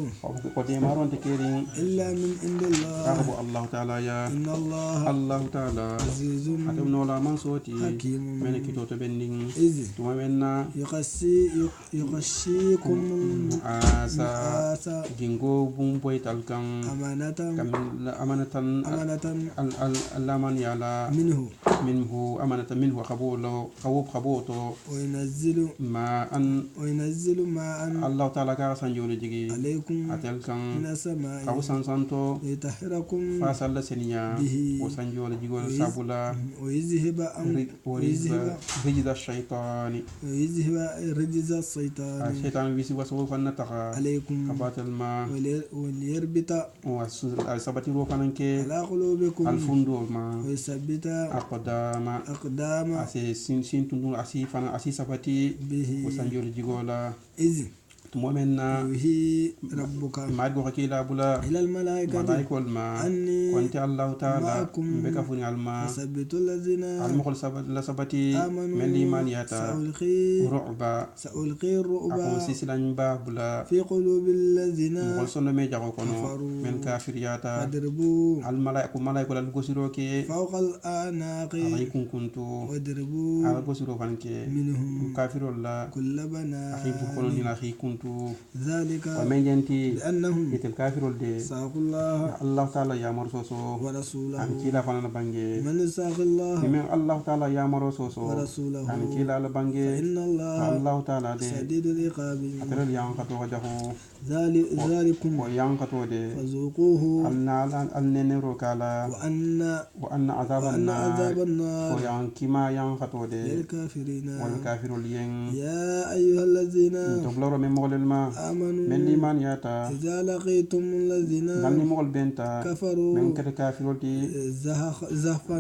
وديمارو تكيرين
إلا من عند الله
الله تعالى يا
إن الله
تعالى
عزيز
أتمنى ولا من صوتي
حكيم
من كتو تبنين
إذ
تمامنا
يغشيكم
آسا جنغو بومبوي تلكن
أمانة
أمانة اللامن يالا منه أمانة منه خبوتو وينزل ما أن الله تعالى كاسان جولي جيجي عليكم أتلكن من السماء أو سانسانتو ليطهركم فاسال سنيا وسان جولي جيجول سابولا ويذهب رجز الشيطان الشيطان بيسي وسوف فنتخا عليكم كبات الماء وليربط وسبتي روفانك على قلوبكم الفندو ما ويثبت أقدام أسي سين تندو أسي فانا أسي سبتي وسنجول جيغولا إذ تمومنا وهي ربك ما يقول كيلا بولا إلى الملائكة والما كنت الله تعالى بكفوني الماء ثبت الذين المخل سبتي من الإيمان ياتا سألقي الرعب أكون سيسلان بابلا في قلوب الذين مخل سنمي جاكو من كافر ياتا فادربوا الملائكة للقسروكي فوق الأعناق أخيكم كنتو وادربوا على القسرو فانكي منهم كافر الله كل بنا أخيكم كنتو أخيكم ذلك ومن ينتي لأنهم يتكافر الدي ساق الله تعالى يا مرسوسو ورسوله عن كلا فانا بانجي من ساق الله تعالى يا مرسوسو ورسوله عن كلا لبانجي فإن الله تعالى دي شديد العقاب أترى اليوم كتو وجهه ذلكم ويوم كتو دي فذوقوه أن نروكالا وأن عذاب النار ويوم كما يوم كتو دي للكافرين والكافر الين يا أيها الذين تبلغوا من الماء من الإيمان ياتا إذا لقيتم الذين نلني مغل بنتا كفروا من كده كافرولتي زحفا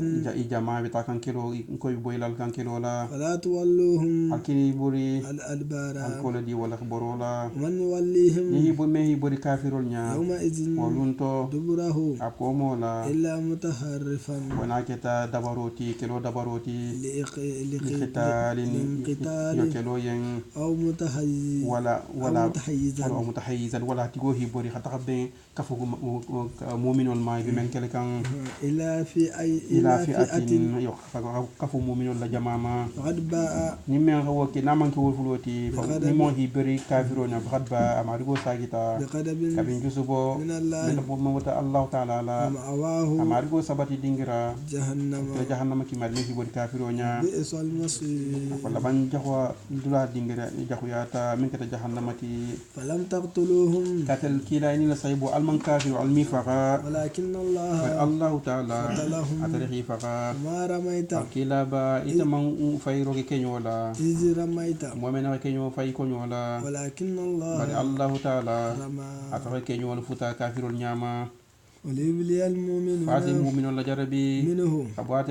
جماعة بتاعكن كيلو كوي بويلال كان كيلو لا فلا تولوهم أكيني بوري الأدبار الكل دي ولا خبرولا من يوليهم نهي بمهي بوري كافرول نيا يومئذ ولونتو دبره أقومولا إلا متحرفا وناكتا دبروتي كيلو دبروتي لقتال يكيلو ين أو متحيز ولا متحيزا ولا تجوهي بوري حتى قبل كفو مؤمن والماء بمن كلكان إلى فئة كفو مؤمن ولا جماعة فقد باء نمن هو كنامن كول فلوتي نمن هي بري كافرون فقد باء أمارغو ساجتا كابين جسبو من الله تعالى لا أمارغو سبتي دينغرا جهنم كي مالين هي بري كافرون بئس المصير ولا بان جهوا دولا دينغرا جهوياتا من كتا جهنمتي فلم تقتلوهم قتل كيلاين لسيبو المن كافر علمي فقا ولكن الله تعالى أتريخي فقا ما رميت كيلا با إتمن فايروكي كنيولا إذ رميت ومن كنيو فاي كنيولا ولكن الله تعالى أتريخي كنيولا فتا كافر النياما وليبلي المؤمنون فاتي المؤمن ولا جربي منه أبوات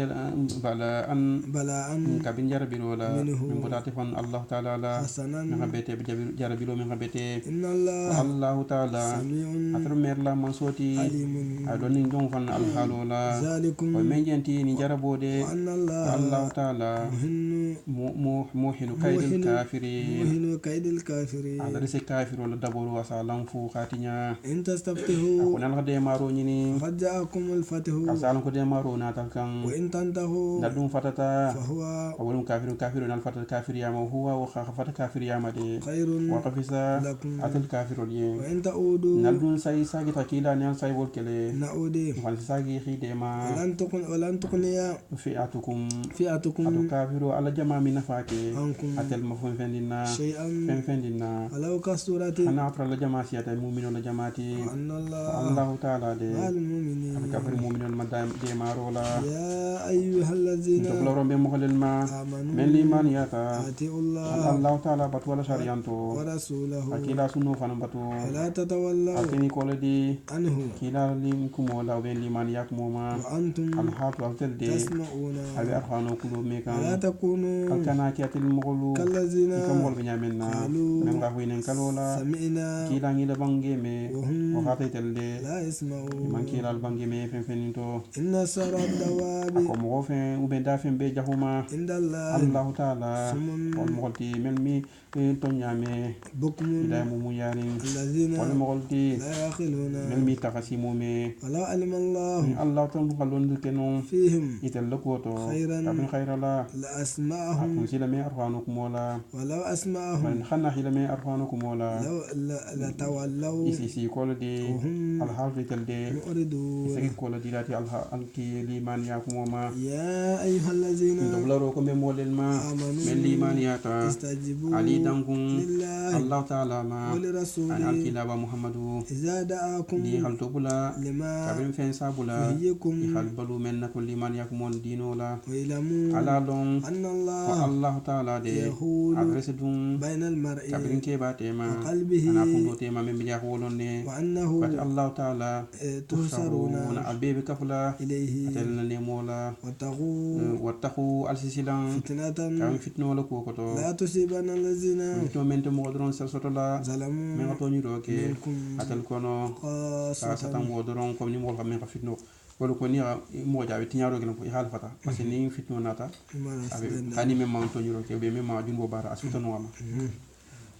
بلاء كابين جربي ولا من بدات فن الله تعالى لا حسنا من بيته جربي لو من بيته إن الله تعالى أتر ميرلا من صوتي أدوني جون فن الحال ولا ذلكم ومن جنتي نجربو دي أن الله تعالى موهن كيد الكافرين هذا ليس كافر ولا دبور وسالم فو خاتيا إن تستفتحوا أكون الغد مارو nyini
قد جاءكم الفتح
kasalon ko de maro na tal kan
وإن تنتهوا
nadum fatata
فهو
awalum kafiru nal fatata kafir yama huwa wa khafata kafir yama de
خير
wa qafisa
لكم
atal kafirul ye
وإن تعودوا
naldun sai sagi takila nyan sai wol kele
نعود
wal sagi khide ma
ولن تغني
fi'atukum
فئتكم
atu kafiru ala jama min nafake
عنكم
atel mafun fendina
شيئا
fendina
ولو كسرت
ana atra la jama siyata mu'minu la jamati
وأن الله
Allah ta'ala de
مع المؤمنين
kafir mu'minun madam de marola
يا أيها الذين
Doblo be mohalel ma
آمنوا
men liman yata
آتوا الله
Allah ta'ala batu wala sharianto
ورسوله
akila sunu fanam batu
ولا تتولوا
akini koledi
عنه
kila lim kumola ben liman yak moma
وأنتم
alhatu altelde
تسمعون
abi arhanu kulu
ولا
meka
تكونوا
alkana kiatil mogolu
كالذين
ikamol binyamenna
قالوا
men ga huinen kalola
سمعنا
kila ngila bangeme
وهم
o hata telde
لا يسمعون
man kila bangeme feninto
إن سر الدواب
ko mo fen ube da fen be jahuma
عند الله
Allah ta'ala
سم
wal mogolti melmi to nyame
بكم
ida mu yarin
الذين
wal mogolti
لا يعقلون
melmi takasimu me
ولو علم الله
Allah tan kalon kenon
فيهم
itel lokoto
خيرا
kabin khairala
لأسمعهم
akun sila me arfanu kumola
ولو أسمعهم
man khanna hila me arfanu kumola
لو لتولوا
isi kolodi
وهم
al harfi telde
معرضون
isagi kolodi lati al alki liman ya kumoma
يا أيها الذين
doblaro ko me molel ma
آمنوا
men liman yata
استجيبوا
ali dankun
لله
Allah ta'ala ma an
ولرسوله
alkilaba muhammadu
إذا دعاكم
di hal tobula
لما
kabin fen sabula
يحييكم
i hal balu men na ko liman yakumon dinola
ويعلموا
ala long
أن
wa
الله
Allah ta'ala de
يحول
adresse dum
بين المرء
kabin ke ba tema
وقلبه
ana kundo tema men biya wolonne
وأنه
wat Allah ta'ala
تحشرون
na abebe kafula
إليه
atel ne mola
واتقوا
wattahu alsisilan
فتنة
kabin fitno la ko koto
لا تصيبن الذين
fitno men to mo dron sel soto la men
ظلموا
to ni do ke
منكم
atel kono sa
خاصة
tan mo doron comme ni mo xam men ka fitno wala ko ni mo jaabe tinyaro gelen ko hal fata parce que ni fitno nata
ما
abe
نستدل
hani men ma to nyiro ke be men ma junbo bara asfita no ama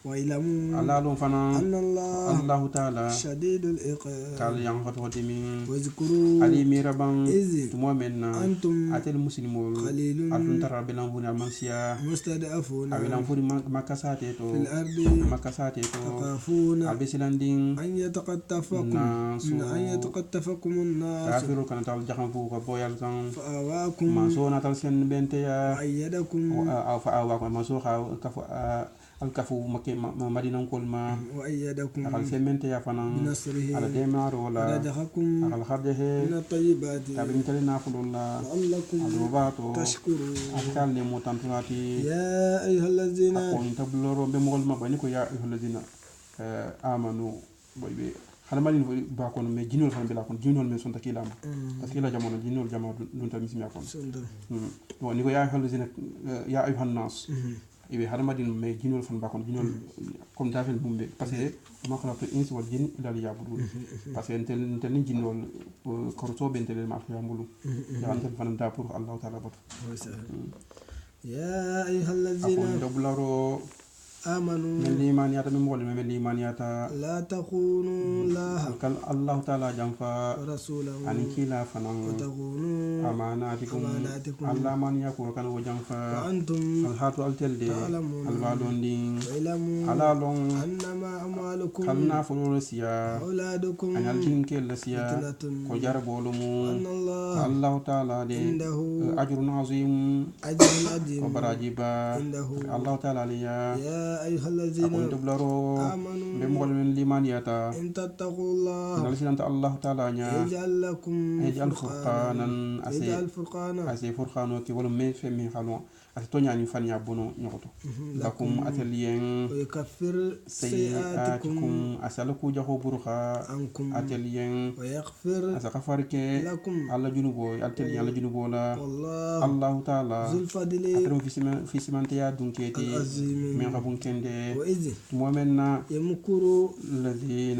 ويعلموا
Allah lon fana
أن الله
Allah ta'ala
شديد العقاب
kal yang hoto min
واذكروا
ali miraban
إذ
tumo menna
أنتم
atel muslimol
قليل
atun tara belan buna mansia
مستضعفون
abelan furi makasate to
في الأرض
makasate to
تخافون
abesilanding
أن يتقطفكم
naso
أن يتقطفكم الناس
kafiru kan tal jahan fu ko boyal kan
فآواكم
maso na tal sen bente ya
وأيدكم
fa awa ko maso kha kafu al kafu madina kol ma
وأيدكم
al semente ya fanan
بنصره
ala de maro la
ورزقكم
al kharjahe
من الطيبات
kabin tele na fulla
لعلكم
adobato
تشكرون
akal le motanturati
يا أيها الذين
ko intabloro be mogol ma bani ko ya ayyuhalladina amanu boybe hana malin ba kon me jinol fan bila kon jinol men son takilama parce que la jamono jinol jama dun ta mismi akon bon ni ko ya ayyuhalladina ya ayyuhan nas ibe hana madin me jinol fan ba kon jinol comme dafel mumbe parce que ma khalaqtu insi wal jinn illa liya'budun parce que entel ni jinol korto be entel ma fa yambulu ya entel fan da pour Allah ta'ala batu
يا أيها الذين
akon doblaro
آمنوا
من liman yata min mol men liman yata
لا تخونوا الله
kal Allah ta'ala jamfa
ورسوله
ani kila fanan
وتخونوا
amanatikum
أماناتكم
Allah man yakuro kan wo jamfa
وأنتم
alhatu altelde
تعلمون
albalondin
وإعلموا
alalon
أنما أموالكم
kalna fuloro siya
وأولادكم
ani altinkel siya
فتنة
ko jarabolumu
وأن الله
Allah ta'ala de
عنده
ajrun azim
أجر عظيم
ko barajiba
عنده
Allah ta'ala liya
يا أيها الذين
akon dublaro
آمنوا
be mol men liman yata
إن تتقوا الله
nal sinanta Allah ta'ala nya
يجعل لكم
يجعل
فرقانا
فرقانا
يجعل فرقانا
ase furkhano ki wala me fe mi xalo ate tonya ni fan ya bono nyoto lakum atelier
ويكفر
sayiatikum
سيئاتكم
asalaku jaho burkha
عنكم
atelier
ويغفر
asaka farke
لكم
alla junubo atelier alla junubo la
والله
Allah ta'ala
ذو الفضل
atrum fi simante ya dunketi
العظيم
men rabun kende
وإذ
momenna
يمكر الذين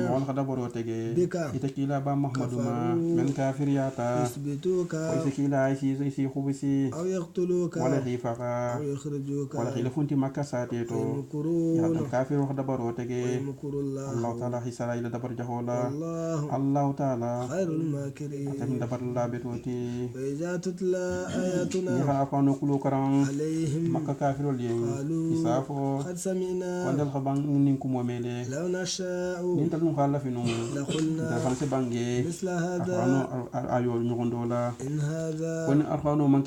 wal khada borotege
bika
itakila ba muhammaduma
kafaru
men kafiriyata
يثبتوك
ويسكيلا isi khubisi
أو يقتلوك
wala khifaka
أو يخرجوك
wala khilafunti makka sateto ya
ويمكرون
kafir khada borotege
ويمكر الله
Allah ta'ala hisala ila dabar jahola
والله
Allah ta'ala
خير الماكرين
atam dabar la betoti
وإذا تتلى آياتنا
ya afano kulo karang
عليهم
makka kafirol yen
قالوا
isafo
قد سمعنا
wandal khabang nin kumomele
لو نشاء
nin talun khalla finu
لقلنا
da khalse bange
مثل هذا
afano ayo nyogondola
إن هذا
kon afano man